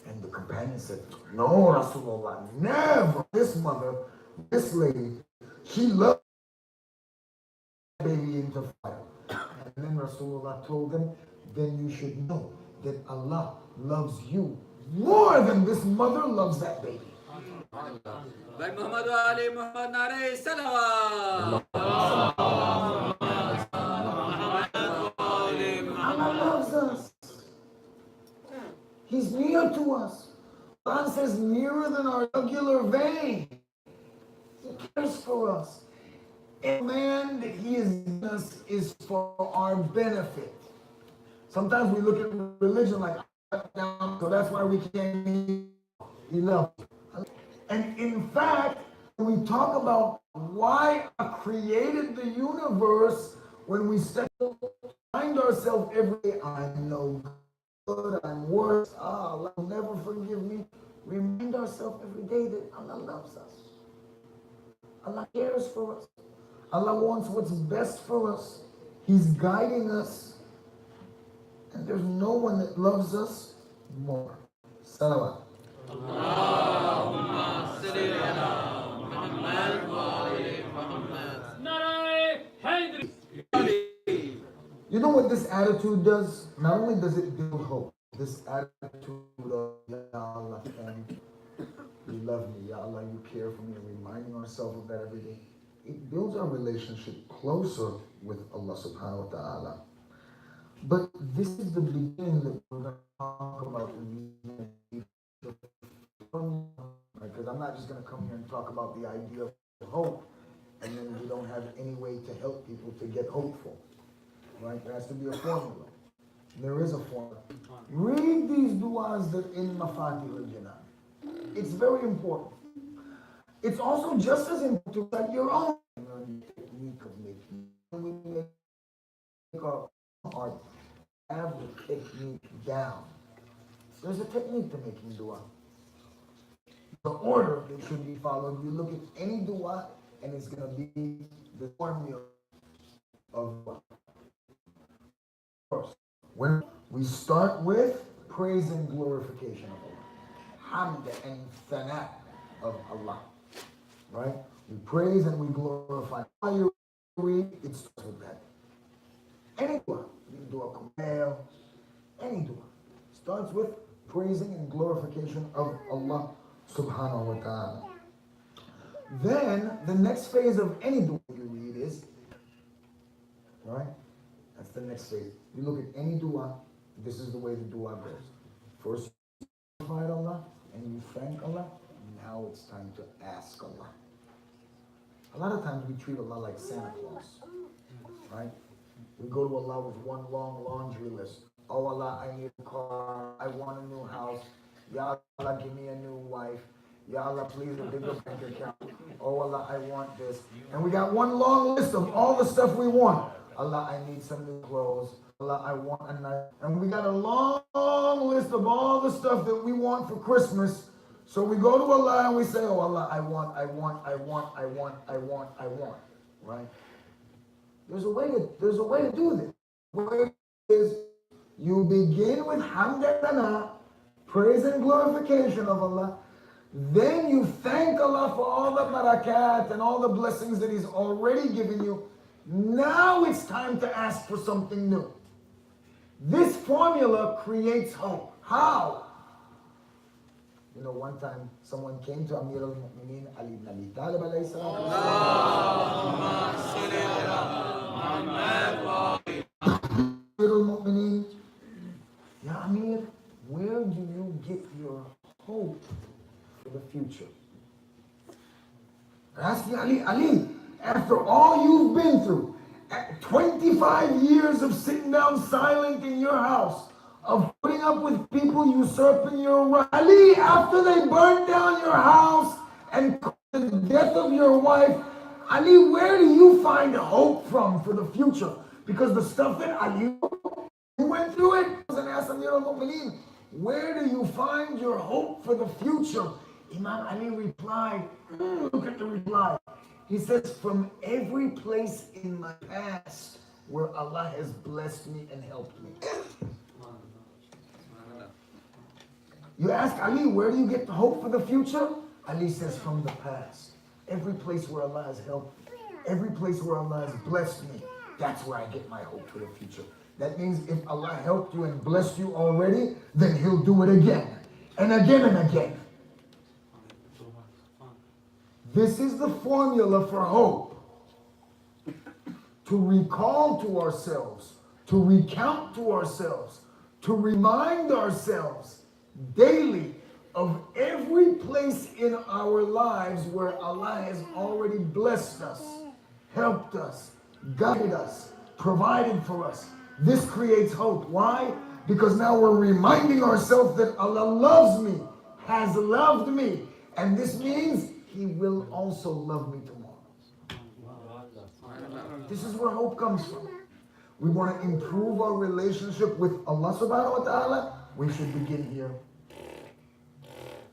And the companion said, no, Rasulullah, never. This mother, this lady, she loved the baby into fire. And then Rasulullah told them, then you should know that Allah loves you more than this mother loves that baby. Allah loves us. He's near to us. God says nearer than our jugular vein. He cares for us. And the man that He has given us is for our benefit. Sometimes we look at religion like, so that's why we can't He loves you. And in fact, when we talk about why God created the universe, when we find ourselves every day, I'm no good, I'm worse, Allah will never forgive me. Remind ourselves every day that Allah loves us. Allah cares for us. Allah wants what's best for us. He's guiding us. And there's no one that loves us more. Salawat. Allahumma salli ala Muhammad wa ali Muhammad. You know what this attitude does? Not only does it build hope, this attitude of, Ya Allah, you love me, Ya Allah, you care for me, and reminding ourselves of that every day, it builds our relationship closer with Allah subhanahu wa ta'ala. But this is the beginning that we're going to talk about in the because I'm not just going to come here and talk about the idea of hope and then we don't have any way to help people to get hopeful. Right? There has to be a formula. There is a formula. Read these du'as that in Mafatih al-Jinan. It's very important. It's also just as important to set your own technique of making. When we make our art, have the technique down. There's a technique to making dua. The order that should be followed. You look at any dua, and it's going to be the formula of dua. First, when we start with praise and glorification of Allah, hamd and thana of Allah, right? We praise and we glorify. How you read, it starts with that. Any dua, you can do a kumail, any dua, starts with praising and glorification of Allah subhanahu wa ta'ala. Then the next phase of any dua you read is, right? That's the next phase. You look at any dua, this is the way the dua goes. First, you glorify Allah and you thank Allah. Now it's time to ask Allah. A lot of times we treat Allah like Santa Claus, right? We go to Allah with one long laundry list. Oh Allah, I need a car. I want a new house. Ya Allah, give me a new wife. Ya Allah, please, a bigger bank account. Oh Allah, I want this. And we got one long list of all the stuff we want. Allah, I need some new clothes. Allah, I want a nice. And we got a long list of all the stuff that we want for Christmas. So we go to Allah and we say, oh Allah, I want. Right? There's a way to do this. The way is you begin with hamd and thana, praise and glorification of Allah. Then you thank Allah for all the barakat and all the blessings that He's already given you. Now it's time to ask for something new. This formula creates hope. How? You know, one time someone came to Amir al-Mu'mineen Ali ibn Abi Talib alayhi salam. Amir al-Mu'mineen, Ya Amir, where do you get your hope for the future? Asking Ali, after all you've been through, 25 years of sitting down silent in your house, of putting up with people usurping your right. Ali, after they burned down your house and the death of your wife, Ali, where do you find hope from for the future? Because the stuff that Ali went through it, and asked Amir al-Mu'mineen, where do you find your hope for the future? Imam Ali replied, look at the reply. He says, from every place in my past where Allah has blessed me and helped me. You ask Ali, where do you get the hope for the future? Ali says, from the past. Every place where Allah has helped me, every place where Allah has blessed me, that's where I get my hope for the future. That means if Allah helped you and blessed you already, then He'll do it again, and again and again. This is the formula for hope. To recall to ourselves, to recount to ourselves, to remind ourselves daily of every place in our lives where Allah has already blessed us, helped us, guided us, provided for us. This creates hope. Why? Because now we're reminding ourselves that Allah loves me, has loved me, and this means He will also love me tomorrow. This is where hope comes from. We want to improve our relationship with Allah subhanahu wa ta'ala. We should begin here.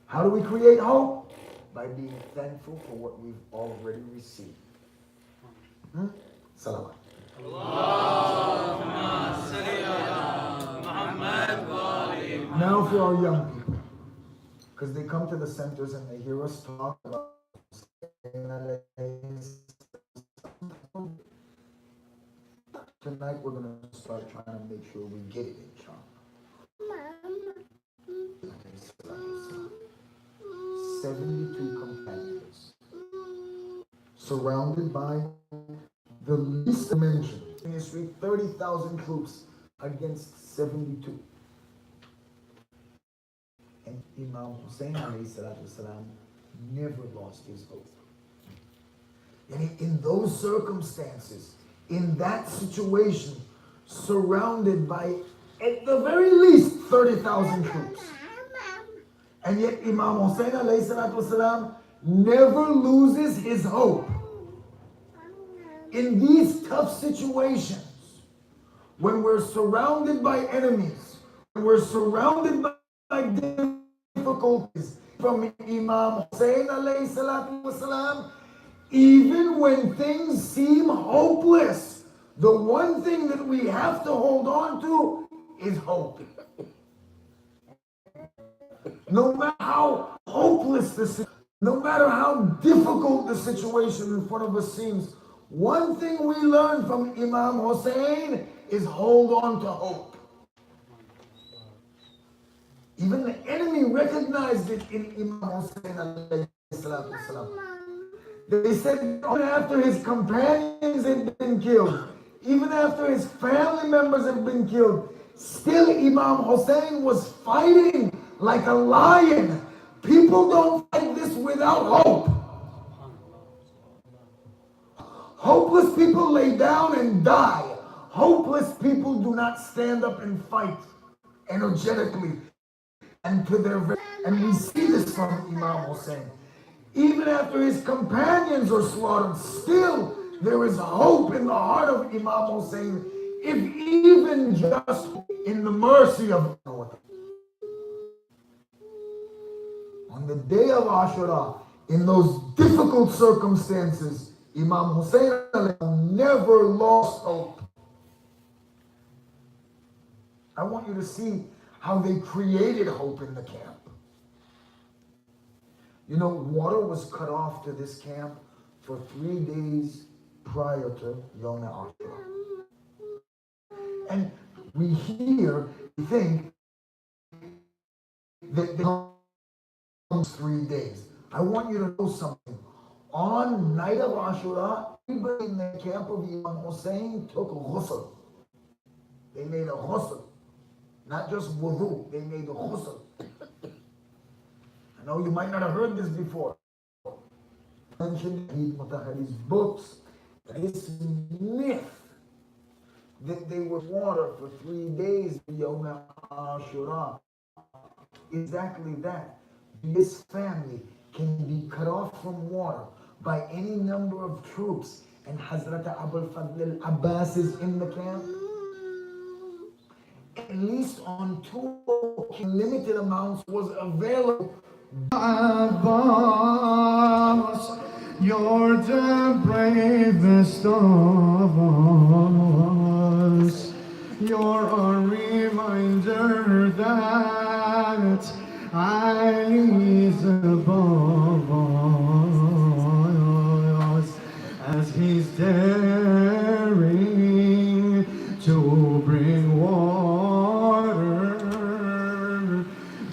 How do we create hope? By being thankful for what we've already received. Salawat. Now for our young people. Because they come to the centers and they hear us talk about tonight we're going to start trying to make sure we get it, inshallah. 72 companions, surrounded by the least dimension. In history, 30,000 troops against 72. And Imam Hussein والسلام, never lost his hope. And in those circumstances, in that situation, surrounded by at the very least 30,000 troops. And yet Imam Hussein والسلام, never loses his hope. In these tough situations, when we're surrounded by enemies, when we're surrounded by difficulties, from Imam Hussein والسلام, even when things seem hopeless, the one thing that we have to hold on to is hope. No matter how hopeless no matter how difficult the situation in front of us seems, one thing we learn from Imam Hussein is hold on to hope. Even the enemy recognized it in Imam Hussein. They said even after his companions had been killed, even after his family members had been killed, still Imam Hussein was fighting like a lion. People don't fight this without hope. Hopeless people lay down and die. Hopeless people do not stand up and fight energetically and to their very. And we see this from Imam Hussein. Even after his companions are slaughtered, still there is hope in the heart of Imam Hussein, if even just in the mercy of Allah. On the day of Ashura, in those difficult circumstances, Imam Hussein never lost hope. I want you to see how they created hope in the camp. You know, water was cut off to this camp for 3 days prior to Yom Ashura. And we think that they comes 3 days. I want you to know something. On night of Ashura, everybody in the camp of Imam Hussein took ghusl. They made a ghusl. Not just wudu, they made a ghusl. I know you might not have heard this before. Mentioned in Mutahari's books, this myth that they were water for 3 days for Yom Ashura. Exactly that. This family can be cut off from water by any number of troops, and Hazrat Abul Fadl al-Abbas is in the camp. At least on 2 limited amounts was available. Abbas, you're the bravest of us. You're a reminder that Ali's above us, as he's daring to bring water.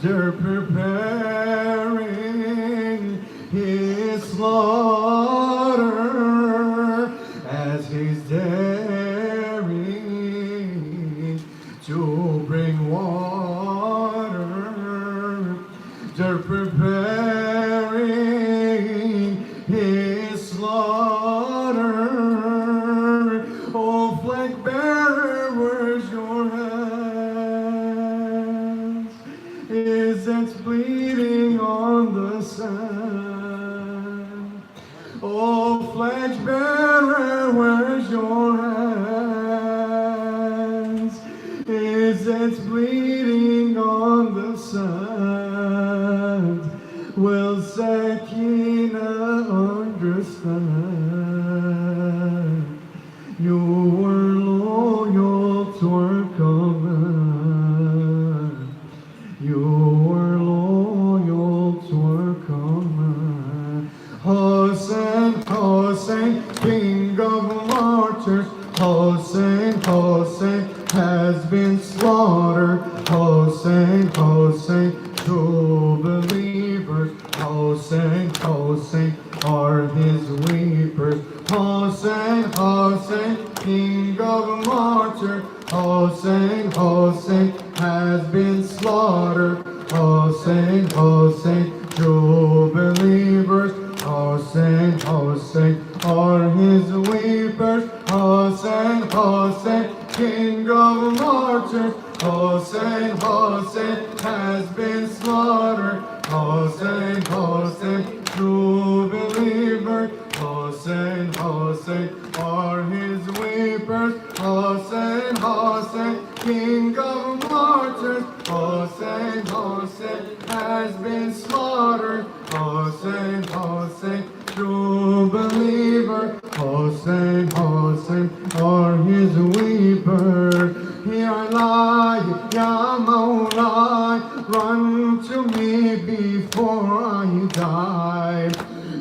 They're preparing his slaughter, as he's daring to bring water. They're preparing his slaughter. Oh, flag bearer, where's your hands? Is it bleeding on the sand? Oh, flag bearer, where's your hands? Is it bleeding on the sand? Will Sakina understand? You were loyal to our command. You were loyal to our command. Hussein, Hussein, king of martyrs. Hussein, Hussein has been slaughtered. Hussein, Hussein, true believers. Hussein, Hussein are his reapers. Hussein, Hussein, king of martyrs. Hussein, Hussein has been slaughtered. Hussein, Hussein, true believers. Hussein, Hussein are his weepers. Hussein, Hussein, king of martyrs. Hussein, Hussein has been slaughtered. Hussein, Hussein, true believer. Hussein, Hussein are his weepers. Hussein, Hussein, king of martyrs. Hussein, Hussein has been slaughtered. Hussein, Hussein, true believer. Hussein, Hussein are his weepers. Here I lie, Ya Mawlai, run to me before I die.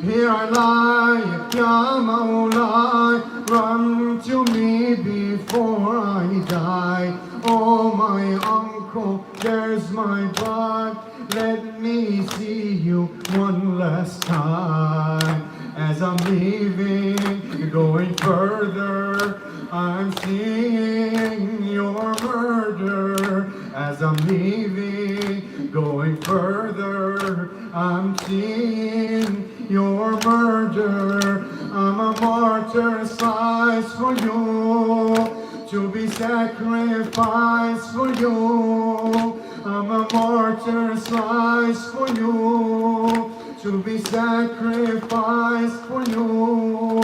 Here I lie, Ya Mawlai, run to me before I die. Oh my uncle, there's my blood, let me see you one last time. As I'm leaving, going further, I'm seeing your murder. As I'm leaving, going further, I'm seeing your murder. I'm a martyr slice for you, to be sacrificed for you. I'm a martyr slice for you, to be sacrificed for you.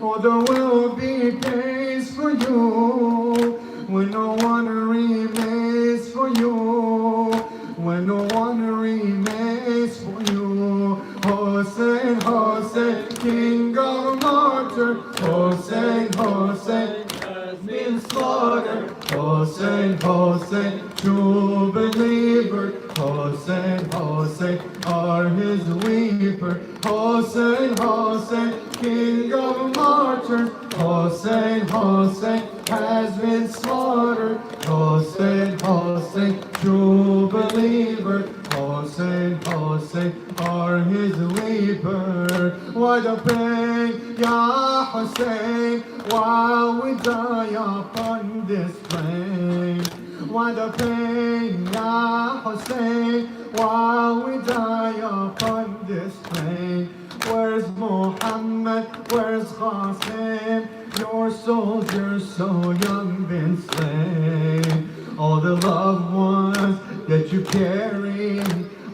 Oh, there will be days for you when no one remains for you, when no one remains for you. Hussein, Hussein, king of martyrs. Hussein, Hussein has been slaughtered. Hussein, Hussein, true believer. Hussein, Hussein are his weeper. Hussein, Hussein, king of martyrs. Hussein, Hussein has been slaughtered. Hussein, Hussein, true believer. Hussein, Hussein are his weeper. Why the pain, Ya Hussein, while we die upon this plain? Why the pain, Ya Hussein, while we die upon this plain? Where's Muhammad? Where's Qasim? Your soldiers so young been slain. All the loved ones that you carry,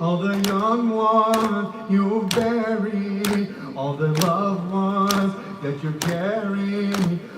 all the young ones you bury, all the loved ones that you carry,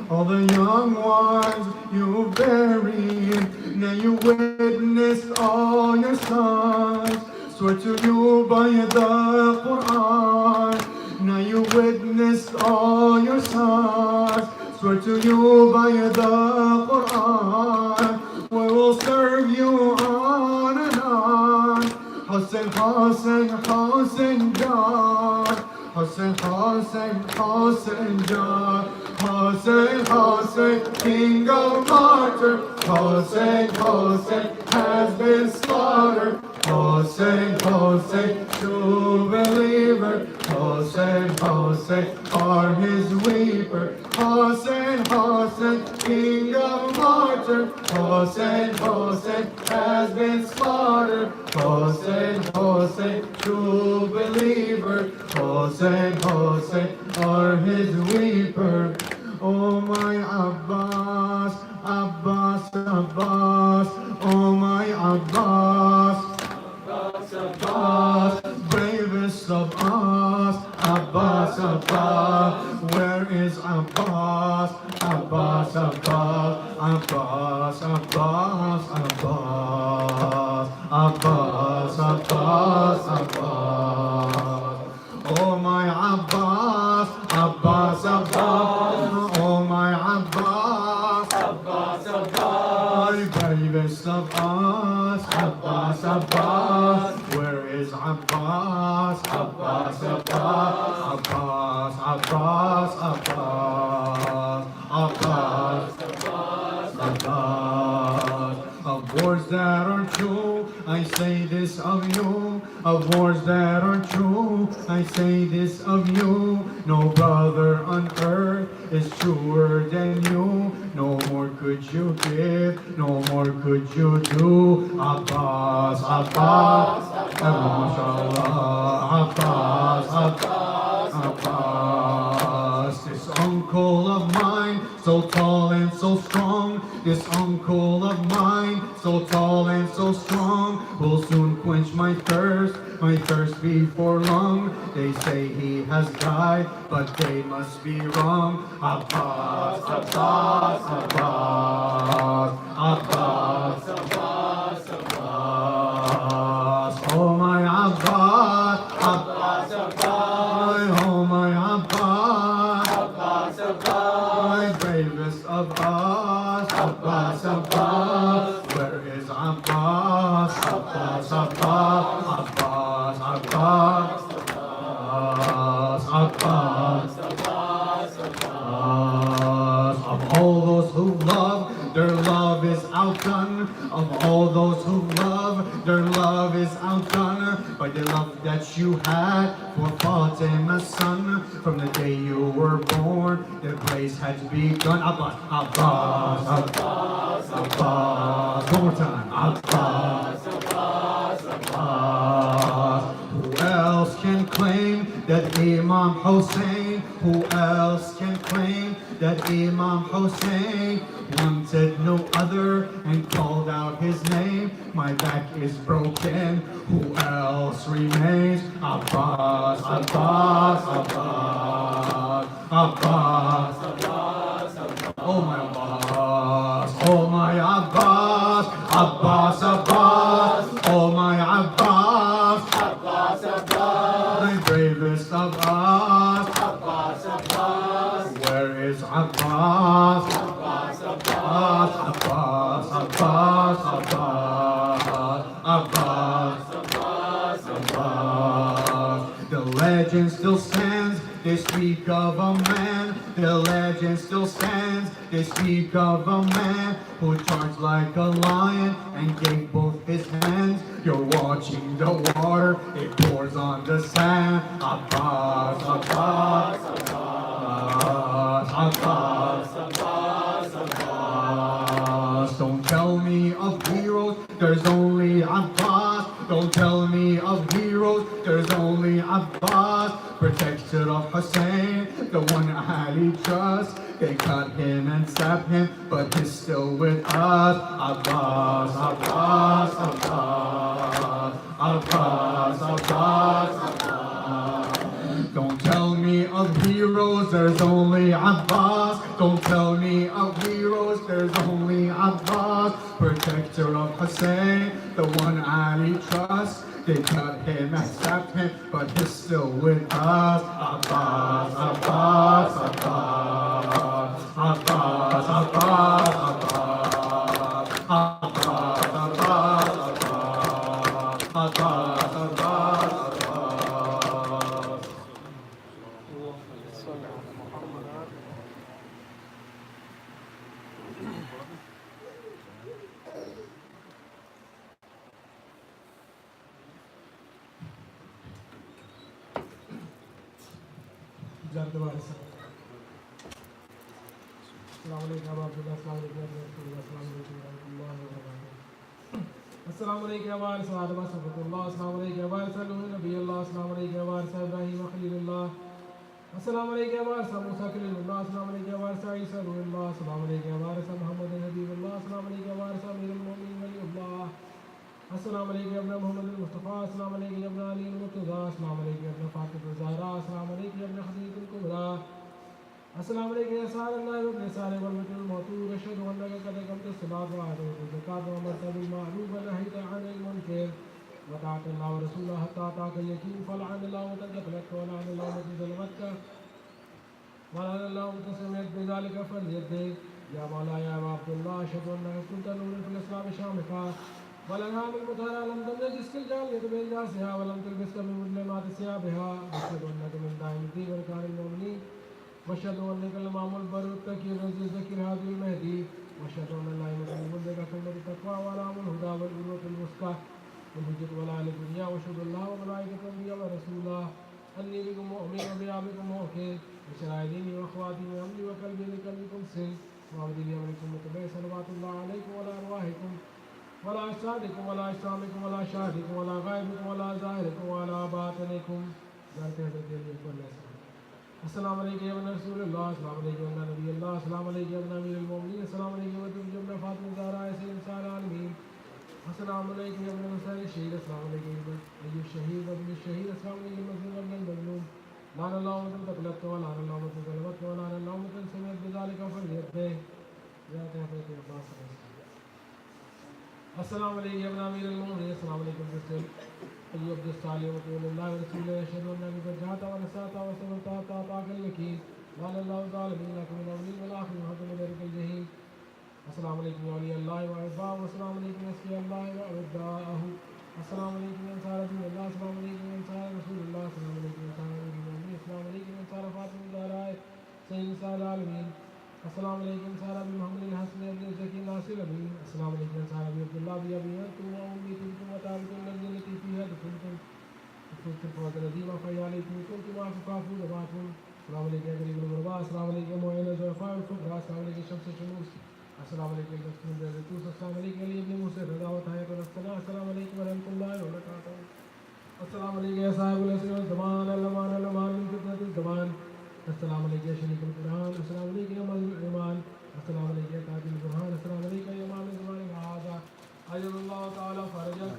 all the young ones you bury. Now you witnessed all your sons swear to you by the Quran. Now you witnessed all your sons swear to you by the Quran. We will serve you on and on. Hussein, Hussein, Hussein, John. Hussein, Hussein, Hussein, John. Hussein, Hussein, king of martyrs. Hussein, Hussein has been slaughtered. Hussein, Hussein, true believer. Hussein, Hussein are his weeper. Hussein, Hussein, king of martyrs. Hussein, Hussein has been slaughtered. Hussein, Hussein, true believer. Hussein, Hussein are his weeper. Oh my Abbas, Abbas, Abbas. Oh my Abbas, Abbas, Abbas, bravest of us. Abbas, Abbas, where is Abbas? Abbas, Abbas, Abbas, Abbas, Abbas, Abbas, Abbas, Abbas. Oh my Abbas, Abbas, Abbas, oh my Abbas, Abbas, Abbas, bravest of us. Abbas, Abbas, where is Abbas? Abbas, Abbas, Abbas, Abbas, Abbas, Abbas, Abbas, Abbas. Of words that are true, I say this of you. of words that are true. I say this of you, no brother on earth is truer than you. No more could you give, no more could you do. Abbas, Abbas, MashaAllah, Abbas, Abbas, Abbas. This uncle of mine, so tall and so strong. This uncle of mine, so tall and so strong, will soon quench my thirst before long. They say he has died, but they must be wrong. Abbas, Abbas, Abbas, Abbas, Abbas, Abbas. Oh my Abbas, Abbas, Abbas. Oh my Abbas, Abbas, Abbas. My bravest Abbas, Abbas, Abbas. Where is Abbas, Abbas, Abbas, Abbas, Abbas, Abbas, Abbas, Abbas, Abbas. Of all those who love, their love is outdone. Of all those who love, their love is outdone by the love that you had for Fatima's son. From the day you were born, the praise had begun. Abbas, Abbas, Abbas, Abbas. One more time. Abbas, Abbas, Abbas. Who else can claim that Imam Hussein? Who else can claim that Imam Hussein wanted no other and called out his name? My back is broken. Who else remains? Abbas, Abbas, Abbas, Abbas, Abbas, Abbas. Oh my Abbas, oh my Abbas, Abbas, Abbas. Oh my Abbas, Abbas, Abbas. My bravest Abbas, Abbas, Abbas. Where is Abbas? Abbas, Abbas, Abbas, Abbas, Abbas, Abbas, Abbas. The legend still stands. They speak of a man. The legend still stands. They speak of a man who charged like a lion and gave both his hands. You're watching the water, it pours on the sand. Abbas, Abbas, Abbas, Abbas, Abbas, Abbas. Don't tell me of heroes, there's only Abbas. Don't tell me of heroes, there's only Abbas. Protector of Hussein, the one Ali trusts. They cut him and stabbed him, but he's still with us. Abbas, Abbas, Abbas, Abbas, Abbas, Abbas. Don't tell me of heroes, there's only Abbas. Don't tell me of heroes, there's only Abbas. Protector of Hussein, the one Ali trusts. They cut him and stabbed him, but he's still with us. Abbas, Abbas, Abbas, Abbas, Abbas, Abbas, Abbas, Abbas, Abbas, Abbas. السلام عليك يا وارث آدم صفة الله. السلام عليك يا وارث نوح نبي الله. السلام عليك يا وارث إبراهيم خليل الله. السلام عليك يا وارث موسى كليم الله. السلام عليك يا وارث عيسى روح الله. السلام عليك يا وارث محمد حبيب الله. السلام عليك يا وارث أمير المؤمنين ولي الله. السلام عليك يا ابن محمد المصطفى. السلام عليك يا ابن علي المرتضى. السلام عليك يا ابن فاطمة الزهراء. السلام عليك يا ابن خديجة الكبرى. السلام عليك يا سار الله وابن سار والمجد الموتور. أشهد أنك قد أقمت الصلاة وآتيت الزكاة وأمرت بالمعروف ونهيت عن المنكر وطاعت الله ورسوله حتى أتاك اليقين. فلعن الله من قتلك ولعن الله من ظلمتك ولعن الله من سمعت بذلك فليدك. يا مولاي يا أبا عبد الله أشهد أنك كنت نورا في الإسلام شامخا والأنعام المطهرة لم تملك الجالية بإنجاسها ولم تلبسك من مظلمات ثيابها. أشهد أنك من دائم الدين واركان المؤمنين. واشهد انك الامام البر التقي الرزق الزكي الهادي المهدي. واشهد ان لا اله الا الله ثم التقوى والامر الهدى والعروه الوثقى. والحجة والآل الدنيا وأشهد الله وملائكته وأنبياء ورسوله أني بكم مؤمن وبأبيكم موكل بشرع ديني وأخواتي وأمري وقلبي لقلبكم سن وعبدي لأمركم متبع صلوات الله عليكم وعلى أرواحكم ولا أجسادكم ولا أجسامكم ولا شاهدكم ولا غائبكم ولا ظاهركم ولا باطنكم السلام عليكم يا ابن رسول الله السلام عليكم يا نبي الله السلام عليكم يا أمير المؤمنين السلام عليكم يا ابن فاطمة الزهراء سيد نساء العالمين السلام عليكم يا ابن مسائل الشهيد السلام عليكم يا ابن الشهيد وابن الشهيد السلام عليكم يا ابن المظلوم لعن الله من قتلت ولعن الله من ظلمت ولعن الله من سمعت بذلك فليت به يا تهفت يا عباس السلام عليكم يا ابن امير المؤمنين السلام عليكم مسلم أيها عبد الصالح وقول الله ورسوله أشهد أنك قد جاءت ونسأت وسمعت وأطاعك الوكيل لعن الله الظالمين لكم من الأولين والآخرين وحكم ذلك الجحيم السلام عليكم يا ولي الله وأحباءه والسلام عليكم يا أسقياء الله وأعداءه السلام عليكم يا أنصار دين الله السلام عليكم يا أنصار رسول الله السلام عليكم يا أنصار المؤمنين السلام عليكم يا أنصار فاطمة الزهراء سيد نساء العالمين السلام عليكم يا أنصار أبي محمد الحسن بن الزكي الناصر أبي السلام عليكم يا أنصار أبي عبد الله أبي أنتم وأمي تلكم وتابعكم الذين التي فيها دخلتم الفوز العظيم فيا عليكم كنتم أعفوا جماعتم السلام عليكم يا قريب الغرباء السلام عليكم يا معين الزعفاء والفقراء السلام عليكم شمس الشموس السلام عليكم يا دكتور الزيتوس السلام عليكم يا ابن موسى رضا وتحية السلام السلام عليكم ورحمة الله وبركاته السلام عليكم يا صاحب الأسر والزمان الأمان من فتنة الزمان السلام عليكم يا شريك القرآن السلام عليكم يا مالك الإيمان السلام عليكم يا قاضي البرهان السلام عليكم يا إمام الزمان هذا أجل الله تعالى فرجك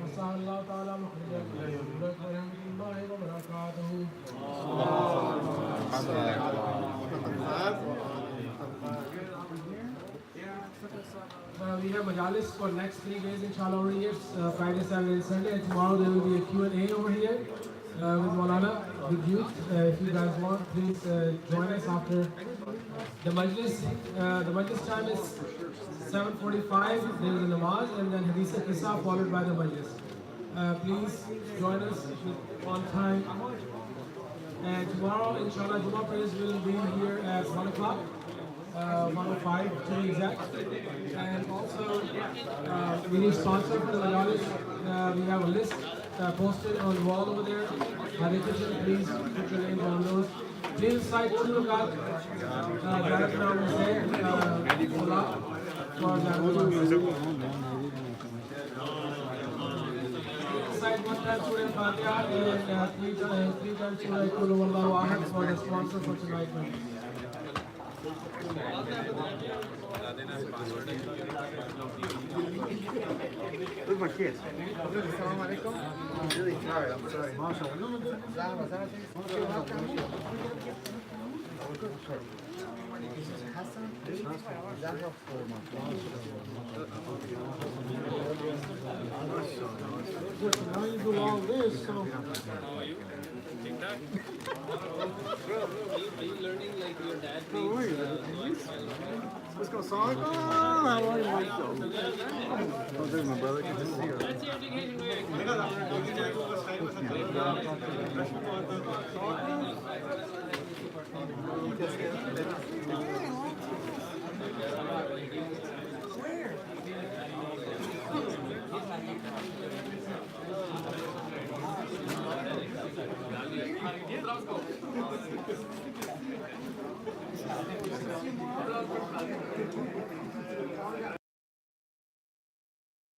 وسهل الله تعالى مخرجك ورحمة الله وبركاته we have majalis for next 3 days inshallah over here, Friday, Saturday and Sunday, and tomorrow there will be a Q&A over here with Maulana, with youth. If you guys want, please join us after the majlis. The majlis time is 7:45, there is a namaz and then hadith al-qissa followed by the majlis. Please join us on time. And tomorrow, inshallah, Jummah prayers will be here at 1 o'clock. 105 to be exact, and also we need sponsor for the majalis. We have a list posted on the wall over there. Please put your names on those. Please cite 2 o'clock direct now and say for DareButool. Cite 1 time Surah Fatiha and 3 times Surah Qul Huwallahu Ahad for the sponsor for tonight. With my kids. Assalamu alaikum. I'm really tired. I'm sorry. Now you do all this, so... Are you learning like your dad? What's going on? How are you, Michael? Oh, there's my brother. Good to see you. That's your education.